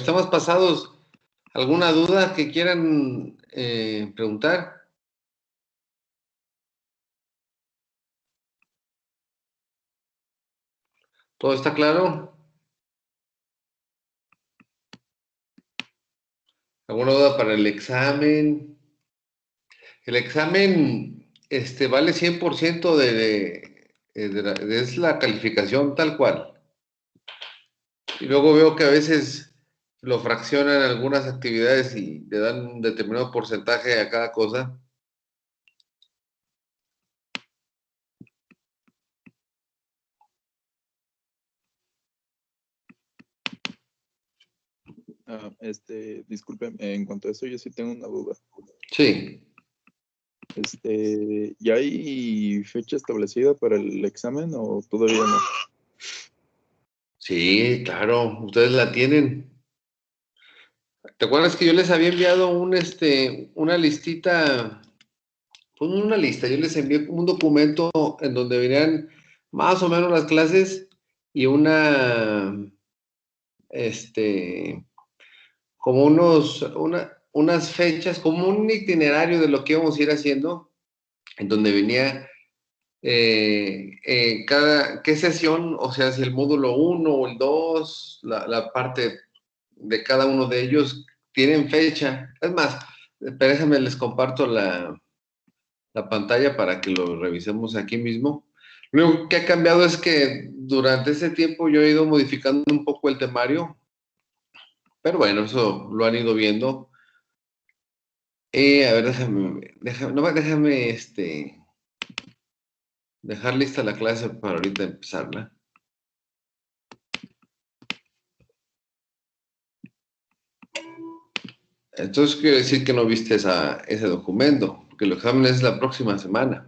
estamos pasados. ¿Alguna duda que quieran preguntar? ¿Todo está claro? ¿Alguna duda para el examen? El examen vale 100% es la calificación tal cual. Y luego veo que a veces lo fraccionan algunas actividades y le dan un determinado porcentaje a cada cosa. Disculpe, en cuanto a eso, yo sí tengo una duda. Sí. ¿Ya hay fecha establecida para el examen o todavía no? Sí, claro, ustedes la tienen. ¿Te acuerdas que yo les había enviado una listita? Pues una lista, yo les envié un documento en donde venían más o menos las clases y como unas fechas, como un itinerario de lo que íbamos a ir haciendo, en donde venía qué sesión, o sea, si el módulo 1 o el 2, la parte de cada uno de ellos tienen fecha. Es más, déjenme les comparto la pantalla para que lo revisemos aquí mismo. Lo único que ha cambiado es que durante ese tiempo yo he ido modificando un poco el temario, pero bueno, eso lo han ido viendo. A ver, déjame dejar lista la clase para ahorita empezarla. Entonces quiere decir que no viste ese documento, porque el examen es la próxima semana.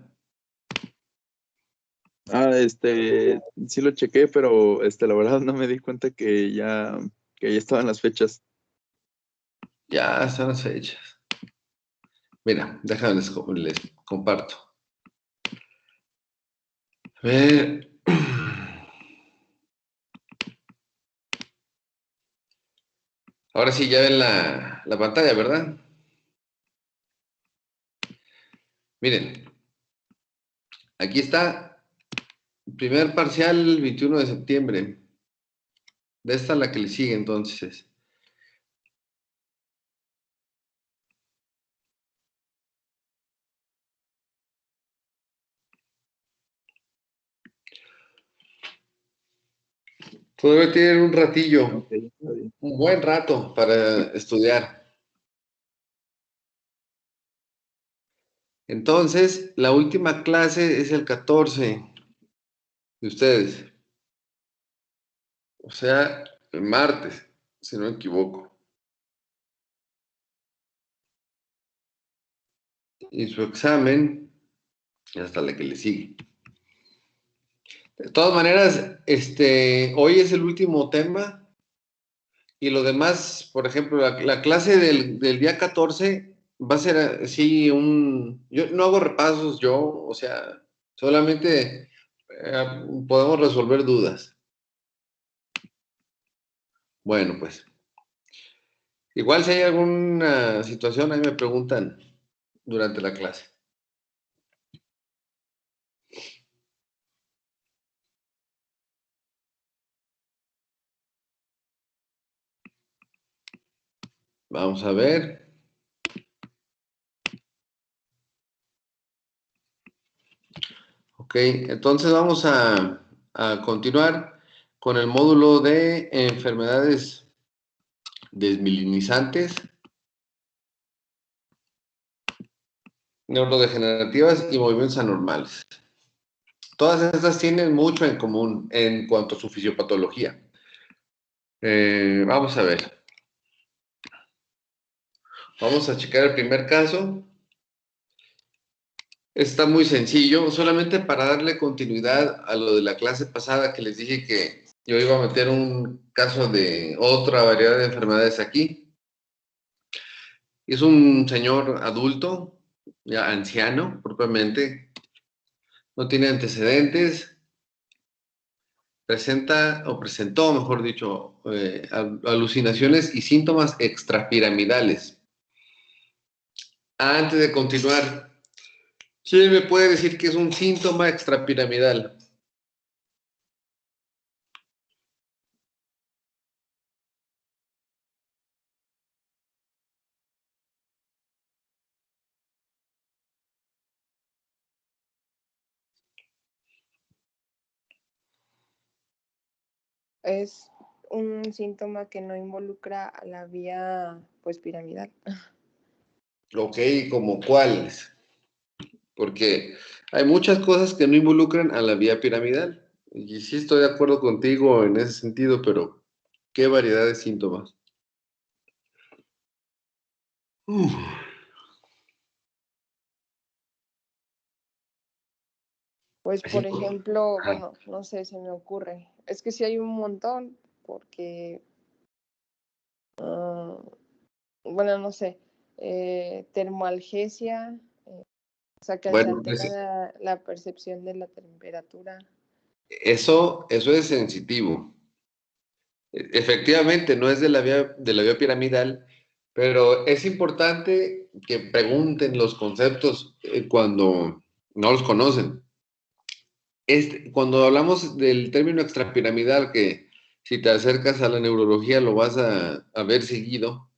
Sí lo chequé, pero la verdad no me di cuenta que ya estaban las fechas. Ya están las fechas. Mira, déjame les comparto. A ver. Ahora sí ya ven la pantalla, ¿verdad? Miren, aquí está, primer parcial, 21 de septiembre. De esta la que le sigue, entonces. Todavía tienen un ratillo, Okay, está bien. un buen rato para estudiar. Entonces, la última clase es el 14 de ustedes. O sea, el martes, si no me equivoco. Y su examen, hasta la que le sigue. De todas maneras, hoy es el último tema y lo demás, por ejemplo, la clase del día 14 va a ser así yo no hago repasos yo, o sea, solamente podemos resolver dudas. Bueno, pues, igual si hay alguna situación, ahí me preguntan durante la clase. Vamos a ver. Ok, entonces vamos a continuar con el módulo de enfermedades desmielinizantes, neurodegenerativas y movimientos anormales. Todas estas tienen mucho en común en cuanto a su fisiopatología. Vamos a ver. Vamos a checar el primer caso. Está muy sencillo, solamente para darle continuidad a lo de la clase pasada que les dije que yo iba a meter un caso de otra variedad de enfermedades aquí. Es un señor adulto, ya anciano propiamente, no tiene antecedentes, presentó, mejor dicho, alucinaciones y síntomas extrapiramidales. Antes de continuar, ¿quién me puede decir qué es un síntoma extrapiramidal? Es un síntoma que no involucra a la vía, pues, piramidal. Ok, ¿como cuáles? Porque hay muchas cosas que no involucran a la vía piramidal. Y sí estoy de acuerdo contigo en ese sentido, pero ¿qué variedad de síntomas? Uf. Pues, Es por ejemplo, Ajá. bueno, no sé, se me ocurre. Es que sí hay un montón, porque, bueno, no sé, termoalgesia, o sea, que se Bueno, altera la percepción de la temperatura. eso es sensitivo. Efectivamente, no es de la vía piramidal, pero es importante que pregunten los conceptos cuando no los conocen. Cuando hablamos del término extrapiramidal, que si te acercas a la neurología lo vas a ver seguido,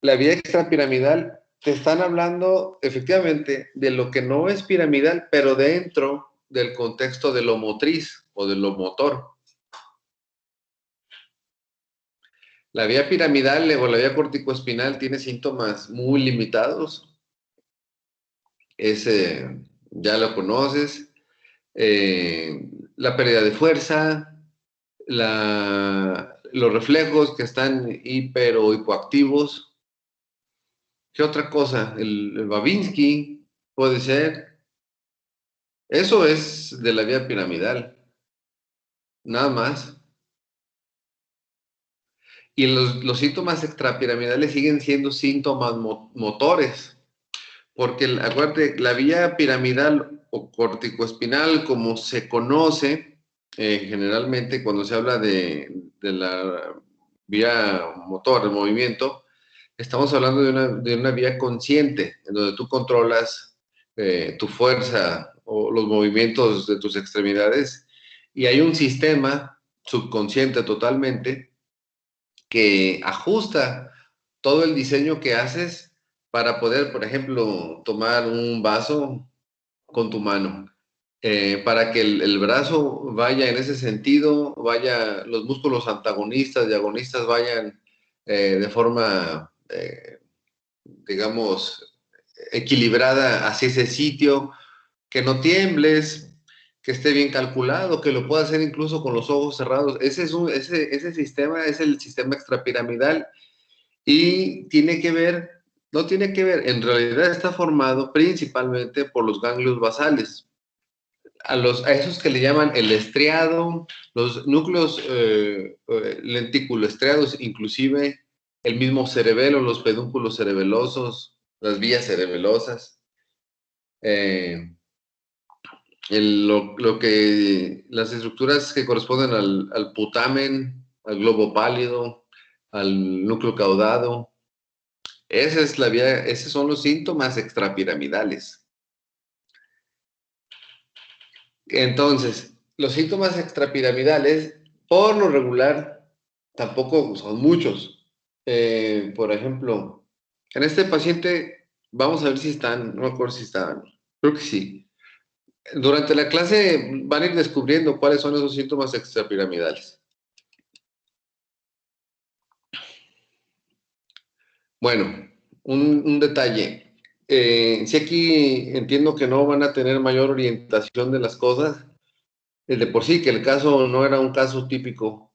la vía extrapiramidal te están hablando efectivamente de lo que no es piramidal, pero dentro del contexto de lo motriz o de lo motor. La vía piramidal o la vía corticoespinal tiene síntomas muy limitados. Ese ya lo conoces. La pérdida de fuerza, los reflejos que están hiper o hipoactivos. ¿Qué otra cosa? El Babinski puede ser. Eso es de la vía piramidal, nada más. Y los síntomas extrapiramidales siguen siendo síntomas motores. Porque acuérdate, la vía piramidal o corticoespinal, como se conoce generalmente cuando se habla de la vía motor, el movimiento, estamos hablando de una vía consciente, en donde tú controlas tu fuerza o los movimientos de tus extremidades, y hay un sistema subconsciente totalmente que ajusta todo el diseño que haces para poder, por ejemplo, tomar un vaso con tu mano, para que el brazo vaya en ese sentido, vaya, los músculos antagonistas y agonistas vayan de forma, digamos, equilibrada hacia ese sitio, que no tiembles, que esté bien calculado, que lo pueda hacer incluso con los ojos cerrados. Ese sistema es el sistema extrapiramidal y no tiene que ver, en realidad está formado principalmente por los ganglios basales. A esos que le llaman el estriado, los núcleos lenticuloestriados, inclusive el mismo cerebelo, los pedúnculos cerebelosos, las vías cerebelosas, eh, las estructuras que corresponden al putamen, al globo pálido, al núcleo caudado. Esa es la vía, esos son los síntomas extrapiramidales. Entonces, los síntomas extrapiramidales, por lo regular, tampoco son muchos. Por ejemplo, en este paciente, vamos a ver si están, no me acuerdo si están, creo que sí. Durante la clase van a ir descubriendo cuáles son esos síntomas extrapiramidales. Bueno, un detalle. Si aquí entiendo que no van a tener mayor orientación de las cosas, de por sí que el caso no era un caso típico,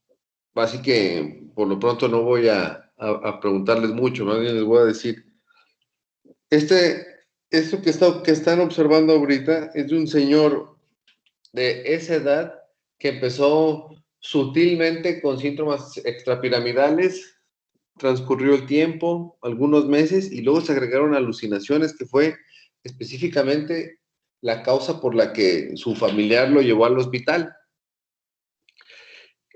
así que por lo pronto no voy a preguntarles mucho, más bien les voy a decir, esto que están observando ahorita es de un señor de esa edad que empezó sutilmente con síntomas extrapiramidales, transcurrió el tiempo, algunos meses, y luego se agregaron alucinaciones, que fue específicamente la causa por la que su familiar lo llevó al hospital.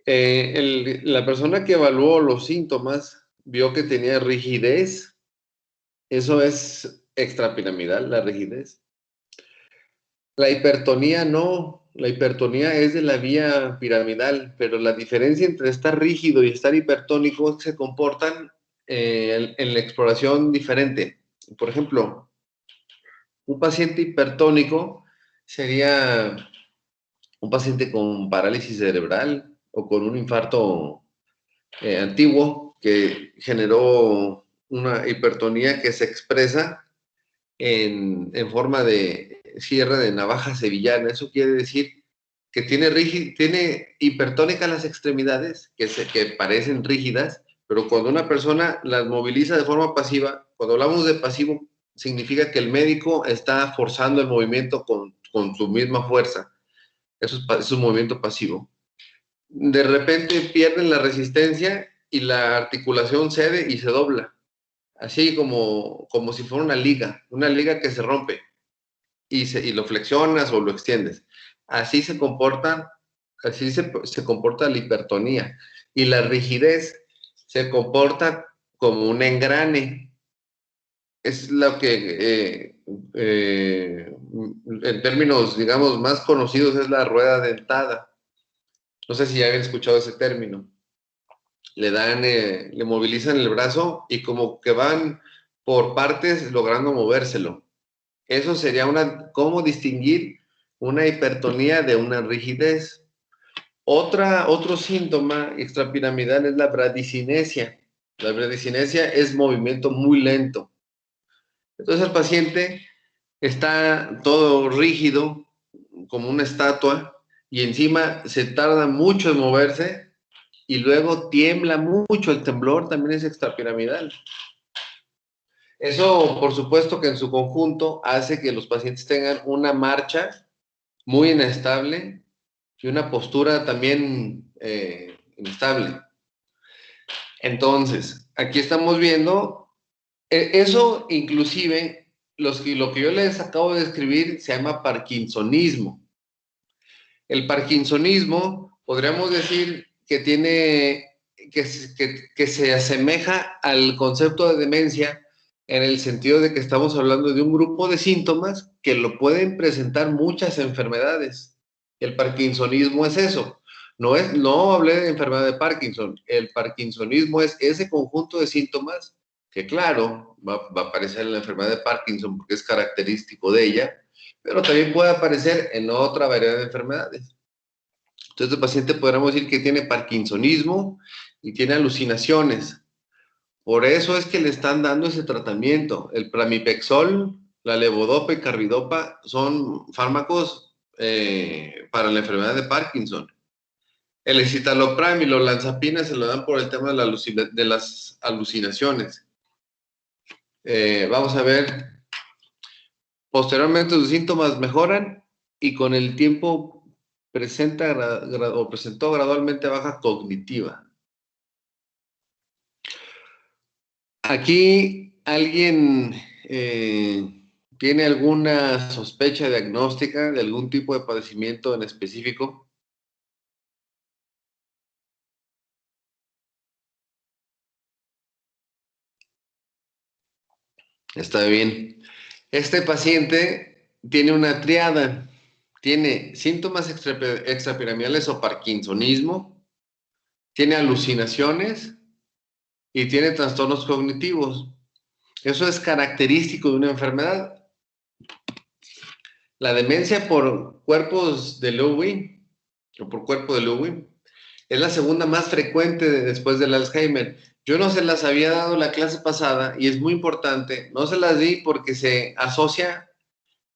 La persona que evaluó los síntomas vio que tenía rigidez. Eso es extrapiramidal, la rigidez. La hipertonía no. La hipertonía es de la vía piramidal, pero la diferencia entre estar rígido y estar hipertónico es que se comportan en la exploración diferente. Por ejemplo, un paciente hipertónico sería un paciente con parálisis cerebral o con un infarto antiguo que generó una hipertonía que se expresa en forma de cierre de navaja sevillana. Eso quiere decir que tiene hipertónicas las extremidades, que parecen rígidas, pero cuando una persona las moviliza de forma pasiva, cuando hablamos de pasivo, significa que el médico está forzando el movimiento con su misma fuerza. Eso es un movimiento pasivo. De repente pierden la resistencia y la articulación cede y se dobla. Así como si fuera una liga que se rompe y lo flexionas o lo extiendes. Así se comporta la hipertonía. Y la rigidez se comporta como un engrane. Es lo que en términos, digamos, más conocidos es la rueda dentada. No sé si ya habían escuchado ese término. Le movilizan el brazo y como que van por partes logrando movérselo. Eso sería ¿cómo distinguir una hipertonía de una rigidez? Otro síntoma extrapiramidal es la bradicinesia. La bradicinesia es movimiento muy lento. Entonces el paciente está todo rígido, como una estatua, y encima se tarda mucho en moverse, y luego tiembla mucho. El temblor también es extrapiramidal. Eso, por supuesto, que en su conjunto hace que los pacientes tengan una marcha muy inestable y una postura también inestable. Entonces, aquí estamos viendo, eso inclusive, lo que yo les acabo de describir se llama parkinsonismo. El parkinsonismo, podríamos decir que que se asemeja al concepto de demencia en el sentido de que estamos hablando de un grupo de síntomas que lo pueden presentar muchas enfermedades. El parkinsonismo es eso. No hablé de enfermedad de Parkinson. El parkinsonismo es ese conjunto de síntomas que, claro, va a aparecer en la enfermedad de Parkinson porque es característico de ella, pero también puede aparecer en otra variedad de enfermedades. Entonces, el paciente podríamos decir que tiene parkinsonismo y tiene alucinaciones. Por eso es que le están dando ese tratamiento. El pramipexol, la levodopa y carbidopa son fármacos para la enfermedad de Parkinson. El escitalopram y la olanzapina se lo dan por el tema de las alucinaciones. Vamos a ver. Posteriormente, los síntomas mejoran y con el tiempo presentó gradualmente baja cognitiva. Aquí alguien tiene alguna sospecha diagnóstica de algún tipo de padecimiento en específico. Está bien. Este paciente tiene una triada. Tiene síntomas extrapiramidales o parkinsonismo, tiene alucinaciones y tiene trastornos cognitivos. Eso es característico de una enfermedad. La demencia por cuerpos de Lewy o por cuerpo de Lewy es la segunda más frecuente después del Alzheimer. Yo no se las había dado la clase pasada y es muy importante. No se las di porque se asocia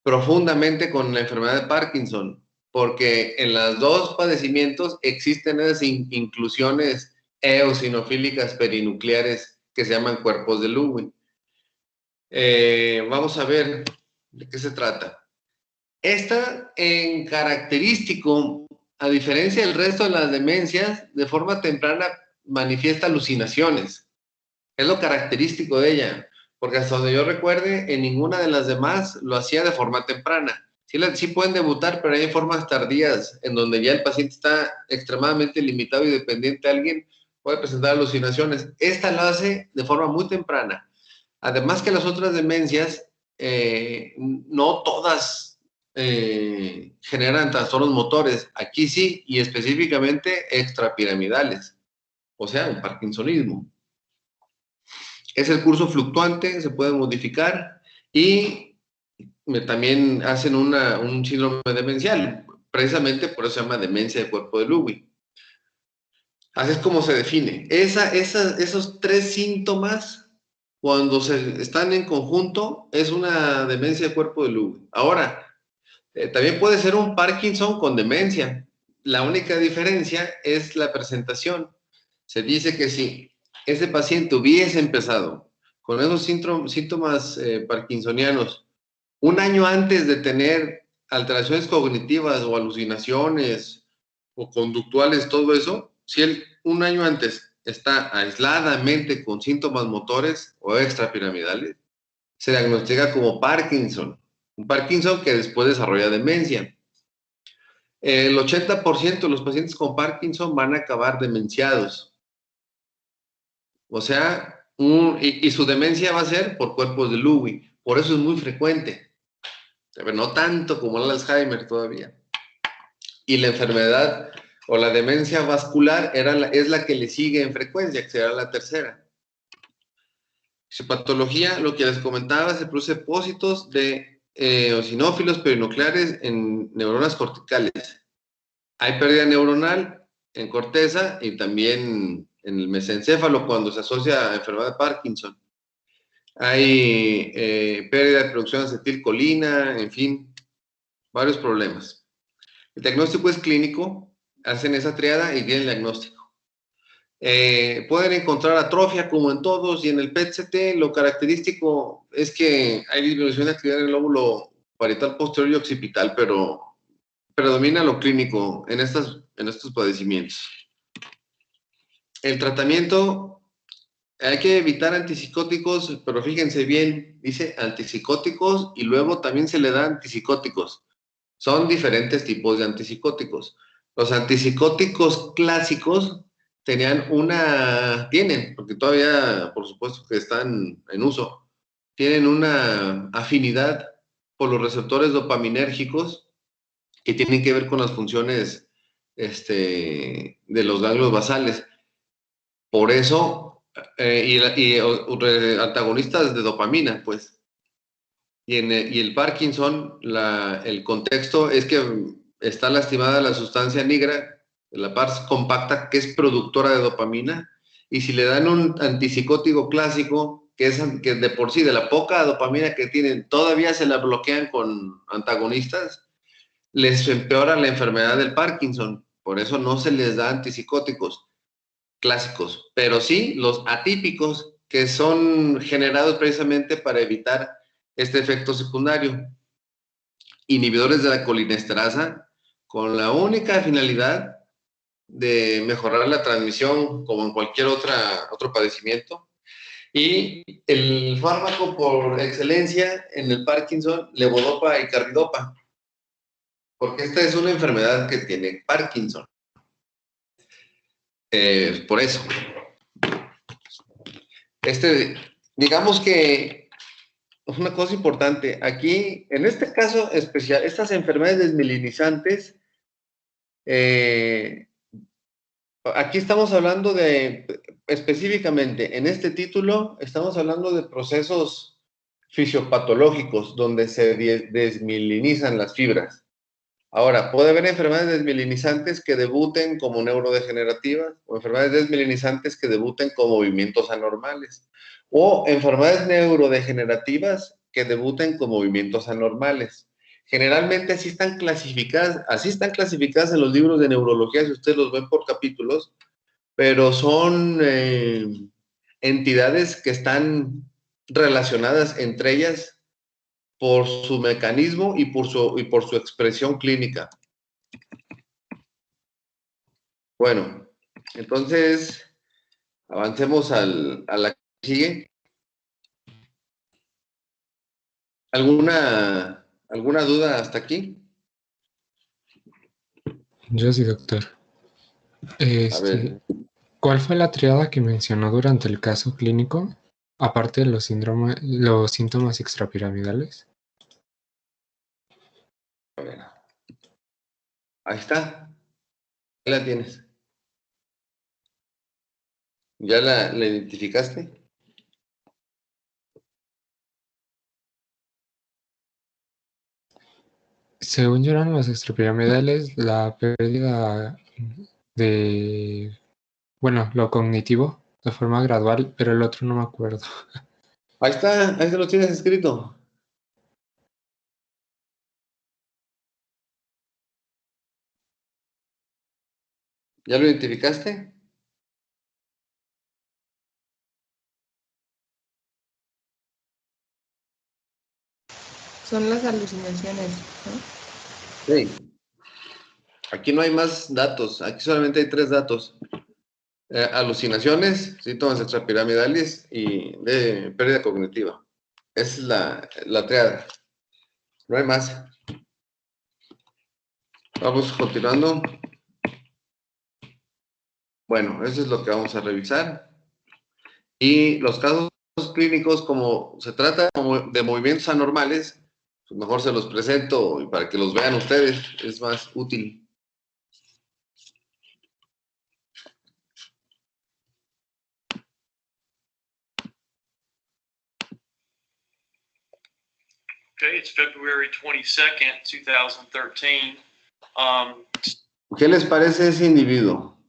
profundamente con la enfermedad de Parkinson, porque en los dos padecimientos existen esas inclusiones eosinofílicas perinucleares que se llaman cuerpos de Lewy. Vamos a ver de qué se trata. Esta en característico, a diferencia del resto de las demencias, de forma temprana manifiesta alucinaciones. Es lo característico de ella, porque hasta donde yo recuerde, en ninguna de las demás lo hacía de forma temprana. Sí pueden debutar, pero hay formas tardías en donde ya el paciente está extremadamente limitado y dependiente de alguien, puede presentar alucinaciones. Esta lo hace de forma muy temprana. Además que las otras demencias, no todas generan trastornos motores. Aquí sí, y específicamente extrapiramidales, o sea, un parkinsonismo. Es el curso fluctuante, se puede modificar y también hacen un síndrome demencial. Precisamente por eso se llama demencia de cuerpo de Lewy. Así es como se define. Esos 3 síntomas, cuando están en conjunto, es una demencia de cuerpo de Lewy. Ahora, también puede ser un Parkinson con demencia. La única diferencia es la presentación. Se dice que si ese paciente hubiese empezado con esos síntomas parkinsonianos un año antes de tener alteraciones cognitivas o alucinaciones o conductuales, todo eso, si él un año antes está aisladamente con síntomas motores o extrapiramidales, se diagnostica como Parkinson. Un Parkinson que después desarrolla demencia. El 80% de los pacientes con Parkinson van a acabar demenciados. O sea, y su demencia va a ser por cuerpos de Lewy. Por eso es muy frecuente. Pero no tanto como el Alzheimer todavía. Y la enfermedad o la demencia vascular es la que le sigue en frecuencia, que será la tercera. Su patología, lo que les comentaba, se produce depósitos de eosinófilos perinucleares en neuronas corticales. Hay pérdida neuronal en corteza y también en el mesencéfalo cuando se asocia a enfermedad de Parkinson. Hay pérdida de producción de acetilcolina, en fin, varios problemas. El diagnóstico es clínico, hacen esa triada y tienen el diagnóstico. Pueden encontrar atrofia como en todos y en el PET-CT lo característico es que hay disminución de actividad en el lóbulo parietal posterior y occipital, pero predomina lo clínico en estos padecimientos. El tratamiento, hay que evitar antipsicóticos, pero fíjense bien, dice antipsicóticos y luego también se le da antipsicóticos. Son diferentes tipos de antipsicóticos. Los antipsicóticos clásicos tienen, porque todavía, por supuesto que están en uso, tienen una afinidad por los receptores dopaminérgicos que tienen que ver con las funciones de los ganglios basales. Por eso, antagonistas de dopamina, pues. Y el Parkinson, el contexto es que está lastimada la sustancia negra, la pars compacta, que es productora de dopamina, y si le dan un antipsicótico clásico, que de por sí, de la poca dopamina que tienen, todavía se la bloquean con antagonistas, les empeora la enfermedad del Parkinson. Por eso no se les da antipsicóticos clásicos, pero sí los atípicos, que son generados precisamente para evitar este efecto secundario. Inhibidores de la colinesterasa con la única finalidad de mejorar la transmisión como en cualquier otro padecimiento. Y el fármaco por excelencia en el Parkinson, levodopa y carbidopa, porque esta es una enfermedad que tiene Parkinson. Por eso. Digamos que una cosa importante, aquí, en este caso especial, estas enfermedades desmielinizantes, aquí estamos hablando específicamente, en este título, estamos hablando de procesos fisiopatológicos donde se desmielinizan las fibras. Ahora, puede haber enfermedades desmielinizantes que debuten como neurodegenerativas o enfermedades desmielinizantes que debuten con movimientos anormales o enfermedades neurodegenerativas que debuten con movimientos anormales. Generalmente así están clasificadas en los libros de neurología, si ustedes los ven por capítulos, pero son entidades que están relacionadas entre ellas por su mecanismo y por su expresión clínica. Bueno, entonces avancemos a la que sigue. ¿Alguna ¿Alguna duda hasta aquí? Yo sí, doctor. A ver. ¿Cuál fue la triada que mencionó durante el caso clínico, aparte de los síntomas extrapiramidales? A ver. Ahí está. Ahí la tienes. ¿Ya la identificaste? Según yo eran los extrapiramidales, la pérdida de, bueno, lo cognitivo de forma gradual, pero el otro no me acuerdo. Ahí está, ahí se lo tienes escrito. ¿Ya lo identificaste? Son las alucinaciones, ¿no? Sí. Aquí no hay más datos, aquí solamente hay 3 datos. Alucinaciones, síntomas extrapiramidales y de pérdida cognitiva. Esa es la triada. No hay más. Vamos continuando. Bueno, eso es lo que vamos a revisar. Y los casos clínicos, como se trata de movimientos anormales, pues mejor se los presento y para que los vean ustedes, es más útil. Okay, it's February 22nd, 2013. ¿Qué les parece ese individuo?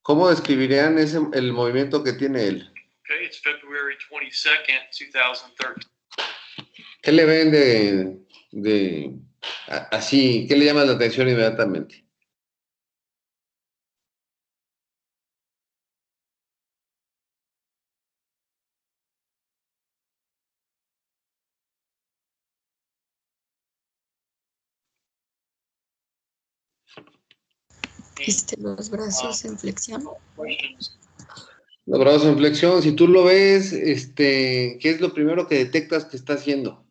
¿Cómo describirían el movimiento que tiene él? Okay, it's February 22nd, 2013. ¿Qué le ven así? ¿Qué le llama la atención inmediatamente? Los brazos en flexión. Questions? Los brazos en flexión, si tú lo ves, ¿qué es lo primero que detectas que está haciendo?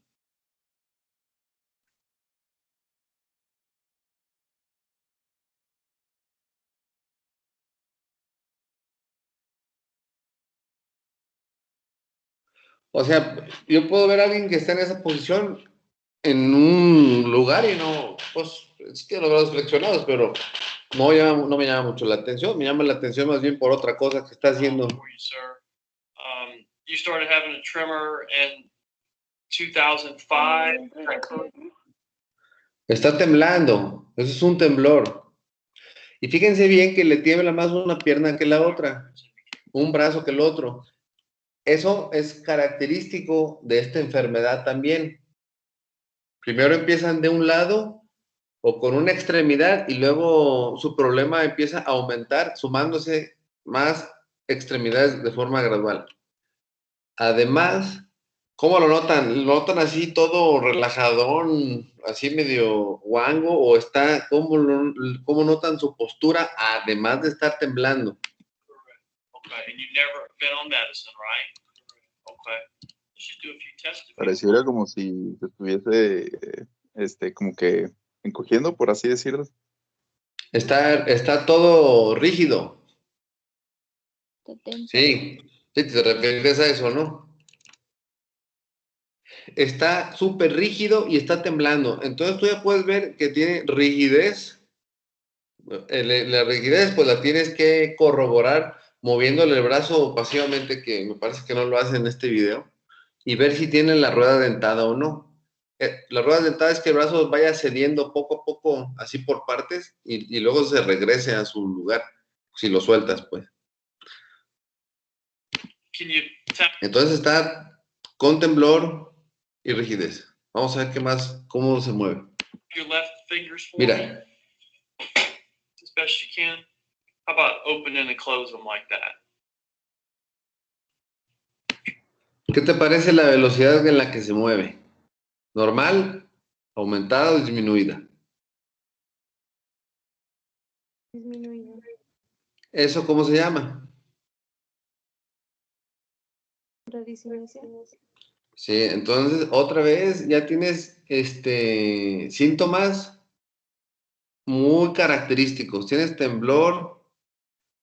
O sea, yo puedo ver a alguien que está en esa posición en un lugar y no, pues, sí tiene los brazos flexionados, pero no me llama mucho la atención, me llama la atención más bien por otra cosa que está haciendo. For you, sir. You started having a tremor in 2005. Is that correct? Está temblando, eso es un temblor. Y fíjense bien que le tiembla más una pierna que la otra, un brazo que el otro. Eso es característico de esta enfermedad también. Primero empiezan de un lado o con una extremidad y luego su problema empieza a aumentar sumándose más extremidades de forma gradual. Además, ¿cómo lo notan? ¿Lo notan así todo relajadón, así medio guango o cómo notan su postura además de estar temblando? Okay, and you've never been on medicine, right? Okay. Let's just do a few tests. Pareciera como si se estuviese, como que encogiendo, por así decirlo. Está todo rígido. Sí, sí, te refieres a eso, ¿no? Está súper rígido y está temblando. Entonces tú ya puedes ver que tiene rigidez. La rigidez pues la tienes que corroborar moviéndole el brazo pasivamente, que me parece que no lo hace en este video, y ver si tiene la rueda dentada o no. La rueda dentada es que el brazo vaya cediendo poco a poco, así por partes, y luego se regrese a su lugar, si lo sueltas, pues. Can you tap Entonces está con temblor y rigidez. Vamos a ver qué más, cómo se mueve. your left fingers for me Mira, as best you can? How about opening and close them like that? ¿qué te parece la velocidad en la que se mueve? ¿Normal, aumentada o disminuida? Disminuido. ¿Eso cómo se llama? Radicinese. Sí, entonces otra vez ya tienes síntomas muy característicos. Tienes temblor,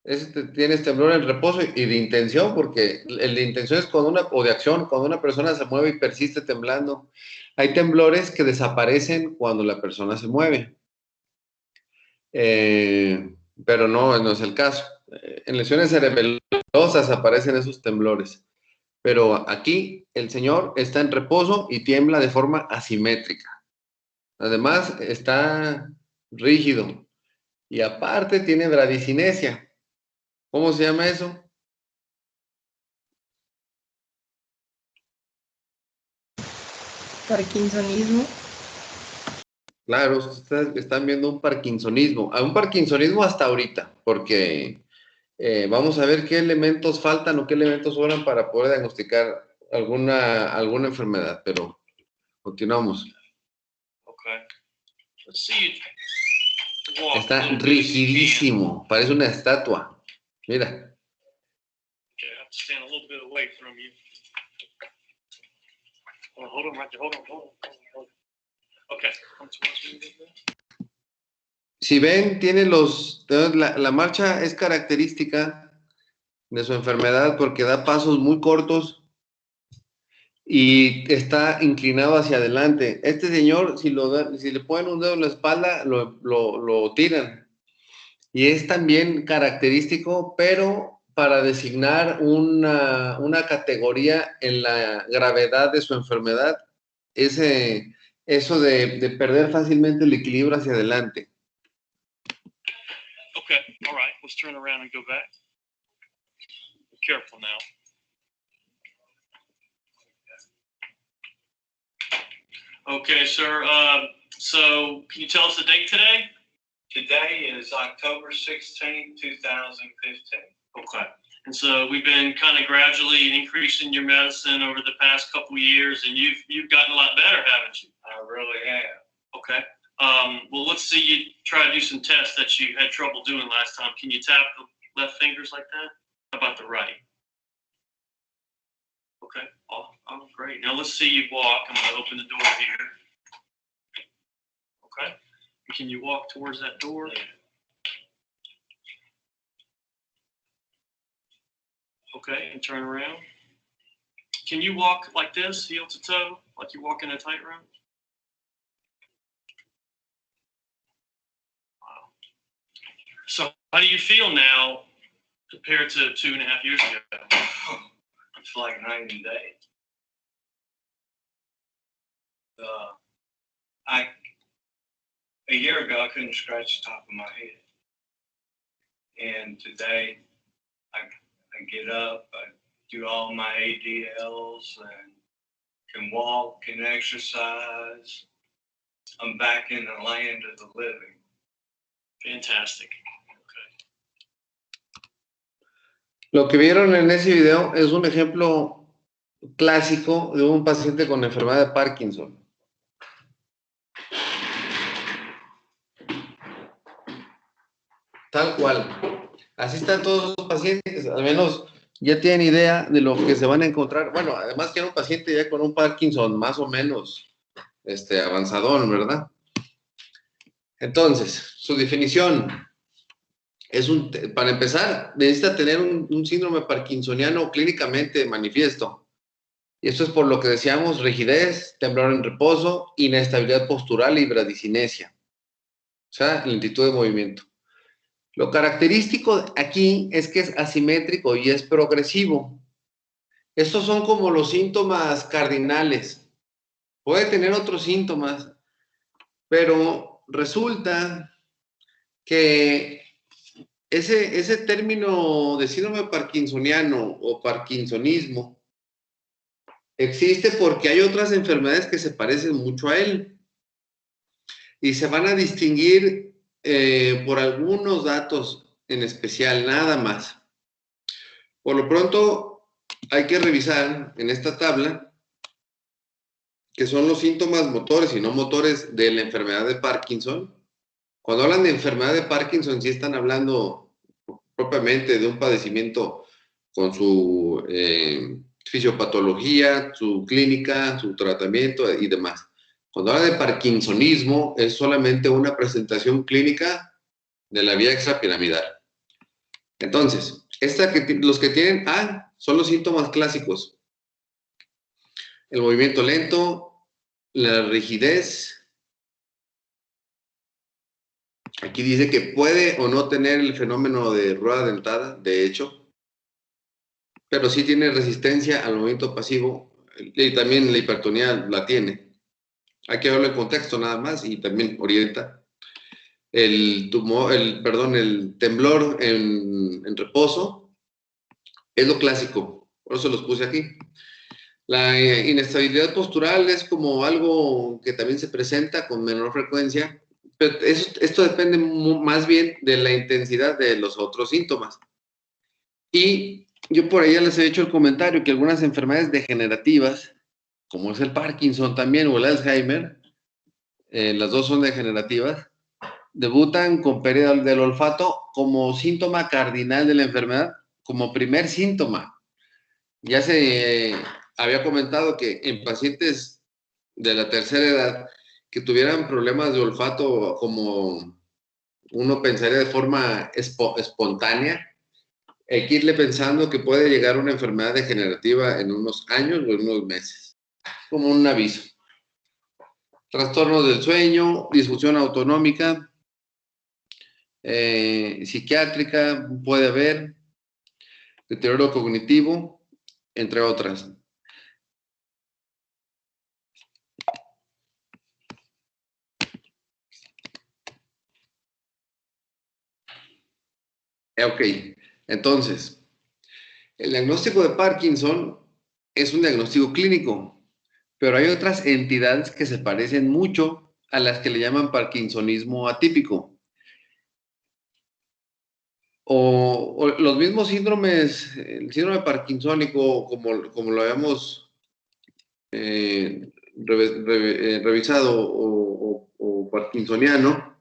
tienes temblor en reposo y de intención, porque el de intención es o de acción, cuando una persona se mueve y persiste temblando. Hay temblores que desaparecen cuando la persona se mueve. Pero no es el caso. En lesiones cerebelosas aparecen esos temblores. Pero aquí el señor está en reposo y tiembla de forma asimétrica. Además, está rígido. Y aparte tiene bradicinesia. ¿Cómo se llama eso? Parkinsonismo. Claro, ustedes están viendo un parkinsonismo. Un parkinsonismo hasta ahorita, porque vamos a ver qué elementos faltan o qué elementos sobran para poder diagnosticar alguna enfermedad, pero continuamos. Okay. Let's see you walk a Está little bit if you can. rigidísimo, parece una estatua. Mira, Okay, I have to stand a little bit away from you. Hold on right there. Hold on. Okay. Come towards me a little bit. si ven, la marcha es característica de su enfermedad porque da pasos muy cortos y está inclinado hacia adelante. Este señor, si le ponen un dedo en la espalda, lo tiran. Y es también característico, pero para designar una categoría en la gravedad de su enfermedad, eso de perder fácilmente el equilibrio hacia adelante. Okay. All right. Let's turn around and go back. Be careful now. Okay, sir. So can you tell us the date today? Today is October 16th, 2015. Okay. And so we've been kind of gradually increasing your medicine over the past couple of years, and you've gotten a lot better, haven't you? I really have. Okay. Well, let's see you try to do some tests that you had trouble doing last time. Can you tap the left fingers like that? How about the right? Okay. Oh, great. Now let's see you walk. I'm going to open the door here. Okay. Can you walk towards that door? Yeah. Okay, and turn around. Can you walk like this, heel to toe, like you walk in a tightrope? Wow. So how do you feel now compared to 2.5 years ago? It's like night and day. A year ago, I couldn't scratch the top of my head. And today, I get up, I do all my ADLs, and can walk and exercise. I'm back in the land of the living. Fantastic. Okay. Lo que vieron en ese video es un ejemplo clásico de un paciente con enfermedad de Parkinson. Tal cual. Así están todos los pacientes, al menos ya tienen idea de lo que se van a encontrar. Bueno, además que era un paciente ya con un Parkinson más o menos avanzador, ¿verdad? Entonces, su definición es para empezar, necesita tener un síndrome parkinsoniano clínicamente manifiesto. Y esto es por lo que decíamos, rigidez, temblor en reposo, inestabilidad postural y bradicinesia. O sea, lentitud de movimiento. Lo característico aquí es que es asimétrico y es progresivo. Estos son como los síntomas cardinales. Puede tener otros síntomas, pero resulta que ese término de síndrome parkinsoniano o parkinsonismo existe porque hay otras enfermedades que se parecen mucho a él y se van a distinguir por algunos datos en especial, nada más. Por lo pronto, hay que revisar en esta tabla que son los síntomas motores y no motores de la enfermedad de Parkinson. Cuando hablan de enfermedad de Parkinson, sí están hablando propiamente de un padecimiento con su fisiopatología, su clínica, su tratamiento y demás. Cuando habla de parkinsonismo, es solamente una presentación clínica de la vía extrapiramidal. Entonces, los que tienen A son los síntomas clásicos. El movimiento lento, la rigidez. Aquí dice que puede o no tener el fenómeno de rueda dentada, de hecho, pero sí tiene resistencia al movimiento pasivo y también la hipertonía la tiene. Hay que verlo en contexto nada más y también orienta. El temblor en reposo es lo clásico, por eso los puse aquí. La inestabilidad postural es como algo que también se presenta con menor frecuencia, pero esto depende más bien de la intensidad de los otros síntomas. Y yo por ahí ya les he hecho el comentario que algunas enfermedades degenerativas, como es el Parkinson también o el Alzheimer, las dos son degenerativas, debutan con pérdida del olfato como síntoma cardinal de la enfermedad, como primer síntoma. Ya se había comentado que en pacientes de la tercera edad que tuvieran problemas de olfato como uno pensaría de forma espontánea, hay que irle pensando que puede llegar una enfermedad degenerativa en unos años o en unos meses, como un aviso. Trastornos del sueño, disfunción autonómica, psiquiátrica, puede haber, deterioro cognitivo, entre otras. Ok, entonces, el diagnóstico de Parkinson es un diagnóstico clínico, pero hay otras entidades que se parecen mucho a las que le llaman parkinsonismo atípico. O los mismos síndromes, el síndrome parkinsónico, como lo habíamos revisado, o parkinsoniano,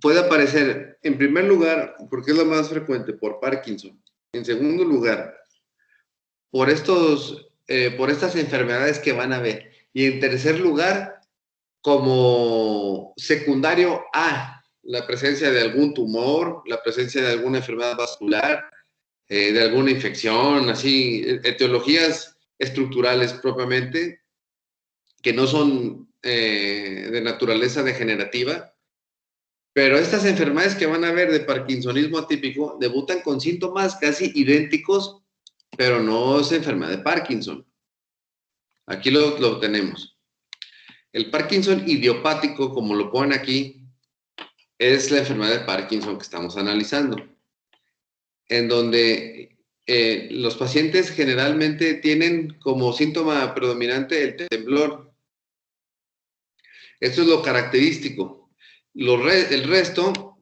puede aparecer, en primer lugar, porque es lo más frecuente, por Parkinson. En segundo lugar, por estas enfermedades que van a ver. Y en tercer lugar, como secundario a la presencia de algún tumor, la presencia de alguna enfermedad vascular, de alguna infección, así, etiologías estructurales propiamente, que no son de naturaleza degenerativa. Pero estas enfermedades que van a ver de parkinsonismo atípico debutan con síntomas casi idénticos, pero no es enfermedad de Parkinson. Aquí lo tenemos. El Parkinson idiopático, como lo ponen aquí, es la enfermedad de Parkinson que estamos analizando, en donde los pacientes generalmente tienen como síntoma predominante el temblor. Esto es lo característico. El resto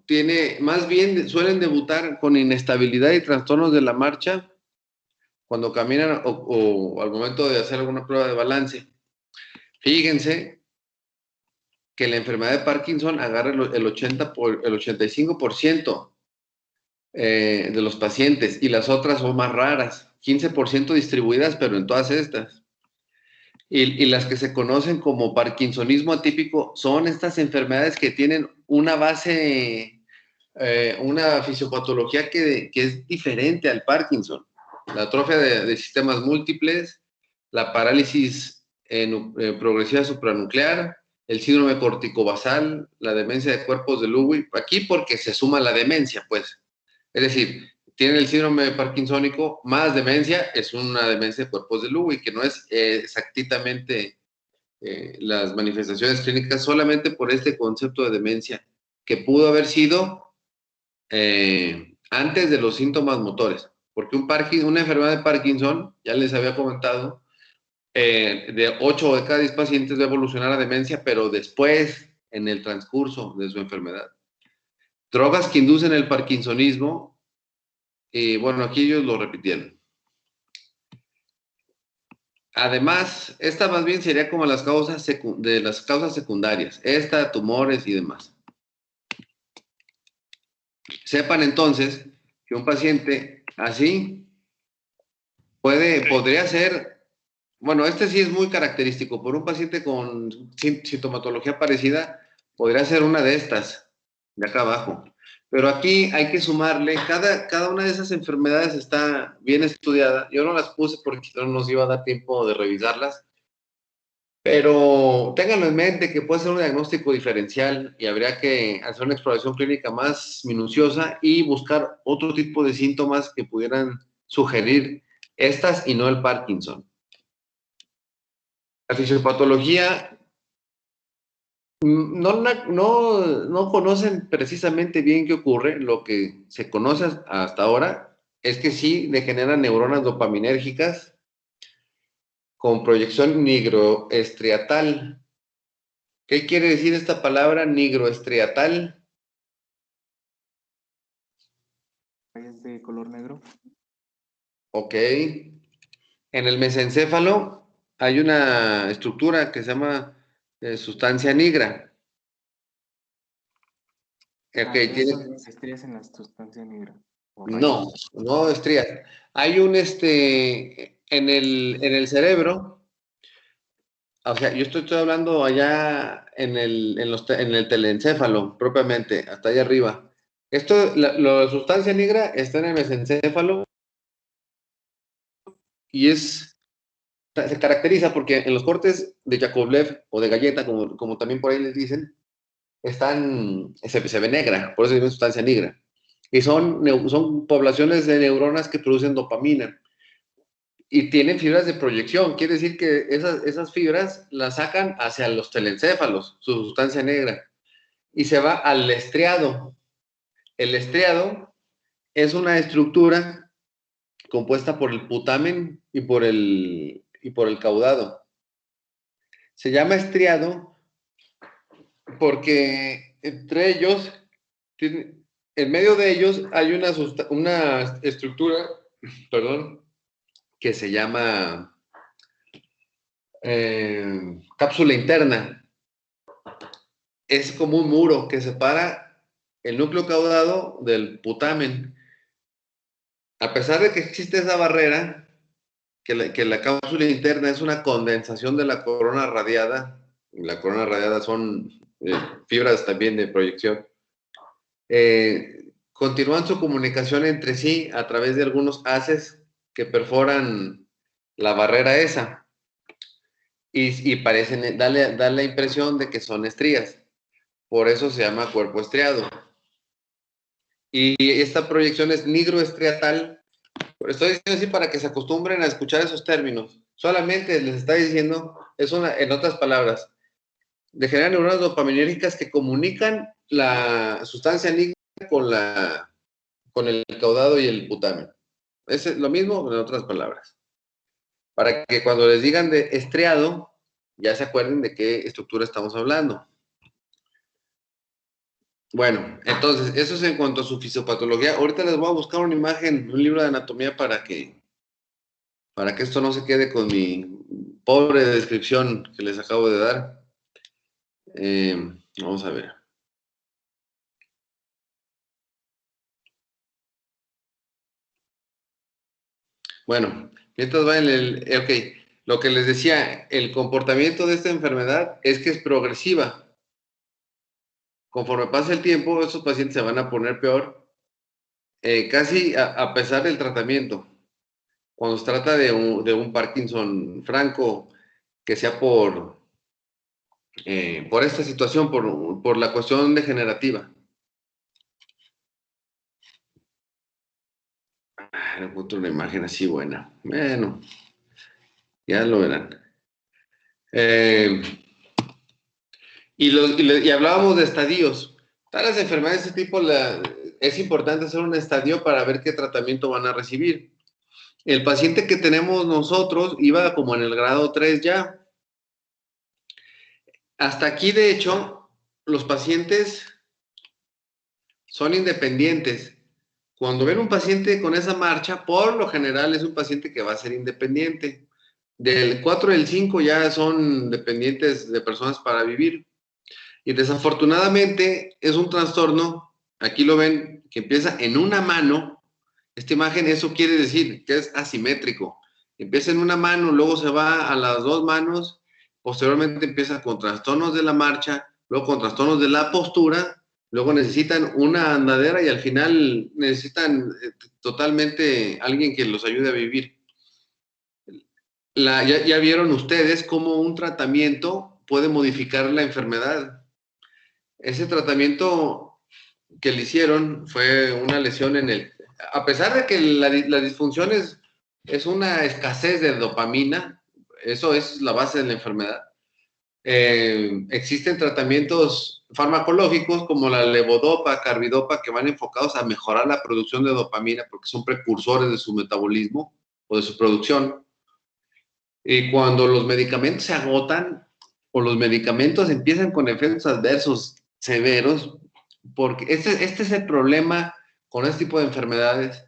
más bien suelen debutar con inestabilidad y trastornos de la marcha cuando caminan o al momento de hacer alguna prueba de balance. Fíjense que la enfermedad de Parkinson agarra el 85% de los pacientes y las otras son más raras, 15% distribuidas, pero en todas estas. Y las que se conocen como parkinsonismo atípico son estas enfermedades que tienen una base, una fisiopatología que es diferente al Parkinson. La atrofia de sistemas múltiples, la parálisis progresiva supranuclear, el síndrome corticobasal, la demencia de cuerpos de Lewy, aquí porque se suma la demencia, pues. Es decir, tienen el síndrome parkinsónico más demencia, es una demencia de cuerpos de Lewy, que no es exactamente las manifestaciones clínicas solamente por este concepto de demencia, que pudo haber sido antes de los síntomas motores, porque una enfermedad de Parkinson, ya les había comentado, de 8 de cada 10 pacientes va a evolucionar a demencia, pero después, en el transcurso de su enfermedad. Drogas que inducen el parkinsonismo, bueno, aquí ellos lo repitieron. Además, esta más bien sería como las causas secundarias, tumores y demás. Sepan entonces que un paciente así Podría ser, bueno, este sí es muy característico. Por un paciente con sintomatología parecida, podría ser una de estas, de acá abajo. Pero aquí hay que sumarle, cada una de esas enfermedades está bien estudiada. Yo no las puse porque no nos iba a dar tiempo de revisarlas. Pero ténganlo en mente que puede ser un diagnóstico diferencial y habría que hacer una exploración clínica más minuciosa y buscar otro tipo de síntomas que pudieran sugerir estas y no el Parkinson. La fisiopatología no conocen precisamente bien qué ocurre. Lo que se conoce hasta ahora es que sí degeneran neuronas dopaminérgicas con proyección nigroestriatal. ¿Qué quiere decir esta palabra nigroestriatal? ¿Es de color negro? Ok. En el mesencéfalo hay una estructura que se llama sustancia nigra. Okay, Son las estrías en la sustancia negra. No, no estrías. Hay un en el cerebro, o sea, yo estoy hablando allá en el telencéfalo, propiamente, hasta allá arriba. La sustancia negra está en el mesencéfalo y se caracteriza porque en los cortes de Yakovlev o de galleta, como también por ahí les dicen, se ve negra, por eso es una sustancia negra. Y son poblaciones de neuronas que producen dopamina. Y tienen fibras de proyección, quiere decir que esas fibras las sacan hacia los telencéfalos, su sustancia negra, y se va al estriado. El estriado es una estructura compuesta por el putamen y por el caudado. Se llama estriado porque entre ellos, en medio de ellos hay una estructura, perdón, que se llama cápsula interna. Es como un muro que separa el núcleo caudado del putamen. A pesar de que existe esa barrera, que la cápsula interna es una condensación de la corona radiada, la corona radiada son fibras también de proyección, continúan su comunicación entre sí a través de algunos haces que perforan la barrera esa y parecen dar la impresión de que son estrías. Por eso se llama cuerpo estriado. Y esta proyección es nigroestriatal. Estoy diciendo así para que se acostumbren a escuchar esos términos. Solamente les está diciendo, en otras palabras, degeneran neuronas dopaminérgicas que comunican la sustancia negra con el caudado y el putamen. Es lo mismo, en otras palabras. Para que cuando les digan de estriado, ya se acuerden de qué estructura estamos hablando. Bueno, entonces, eso es en cuanto a su fisiopatología. Ahorita les voy a buscar una imagen, un libro de anatomía para que esto no se quede con mi pobre descripción que les acabo de dar. Vamos a ver. Bueno, mientras va ok, lo que les decía, el comportamiento de esta enfermedad es que es progresiva. Conforme pasa el tiempo, estos pacientes se van a poner peor, casi a pesar del tratamiento. Cuando se trata de un Parkinson franco, que sea por esta situación, por la cuestión degenerativa. No encuentro una imagen así buena. Bueno, ya lo verán. Y hablábamos de estadios. Todas las enfermedades de este tipo es importante hacer un estadio para ver qué tratamiento van a recibir. El paciente que tenemos nosotros iba como en el grado 3 ya. Hasta aquí, de hecho, los pacientes son independientes. Cuando ven un paciente con esa marcha, por lo general es un paciente que va a ser independiente. Del 4 y el 5 ya son dependientes de personas para vivir. Y desafortunadamente es un trastorno, aquí lo ven, que empieza en una mano. Esta imagen, eso quiere decir que es asimétrico. Empieza en una mano, luego se va a las 2 manos, posteriormente empieza con trastornos de la marcha, luego con trastornos de la postura, luego necesitan una andadera y al final necesitan totalmente alguien que los ayude a vivir. Ya vieron ustedes cómo un tratamiento puede modificar la enfermedad. Ese tratamiento que le hicieron fue una lesión en el... A pesar de que la disfunción es una escasez de dopamina, eso es la base de la enfermedad. Existen tratamientos farmacológicos como la levodopa, carbidopa, que van enfocados a mejorar la producción de dopamina porque son precursores de su metabolismo o de su producción. Y cuando los medicamentos se agotan o los medicamentos empiezan con efectos adversos severos, porque este es el problema con este tipo de enfermedades.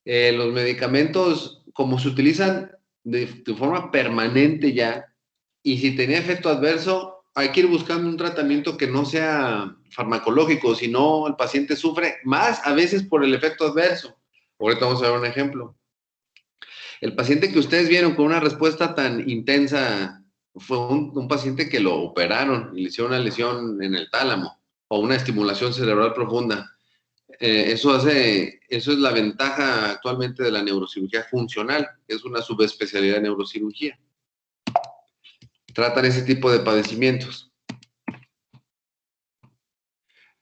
Los medicamentos, como se utilizan de forma permanente ya, y si tenía efecto adverso, hay que ir buscando un tratamiento que no sea farmacológico, si no el paciente sufre más a veces por el efecto adverso. Ahorita vamos a ver un ejemplo. El paciente que ustedes vieron con una respuesta tan intensa fue un paciente que lo operaron y le hicieron una lesión en el tálamo o una estimulación cerebral profunda. Eso es la ventaja actualmente de la neurocirugía funcional, que es una subespecialidad de neurocirugía. Tratan ese tipo de padecimientos.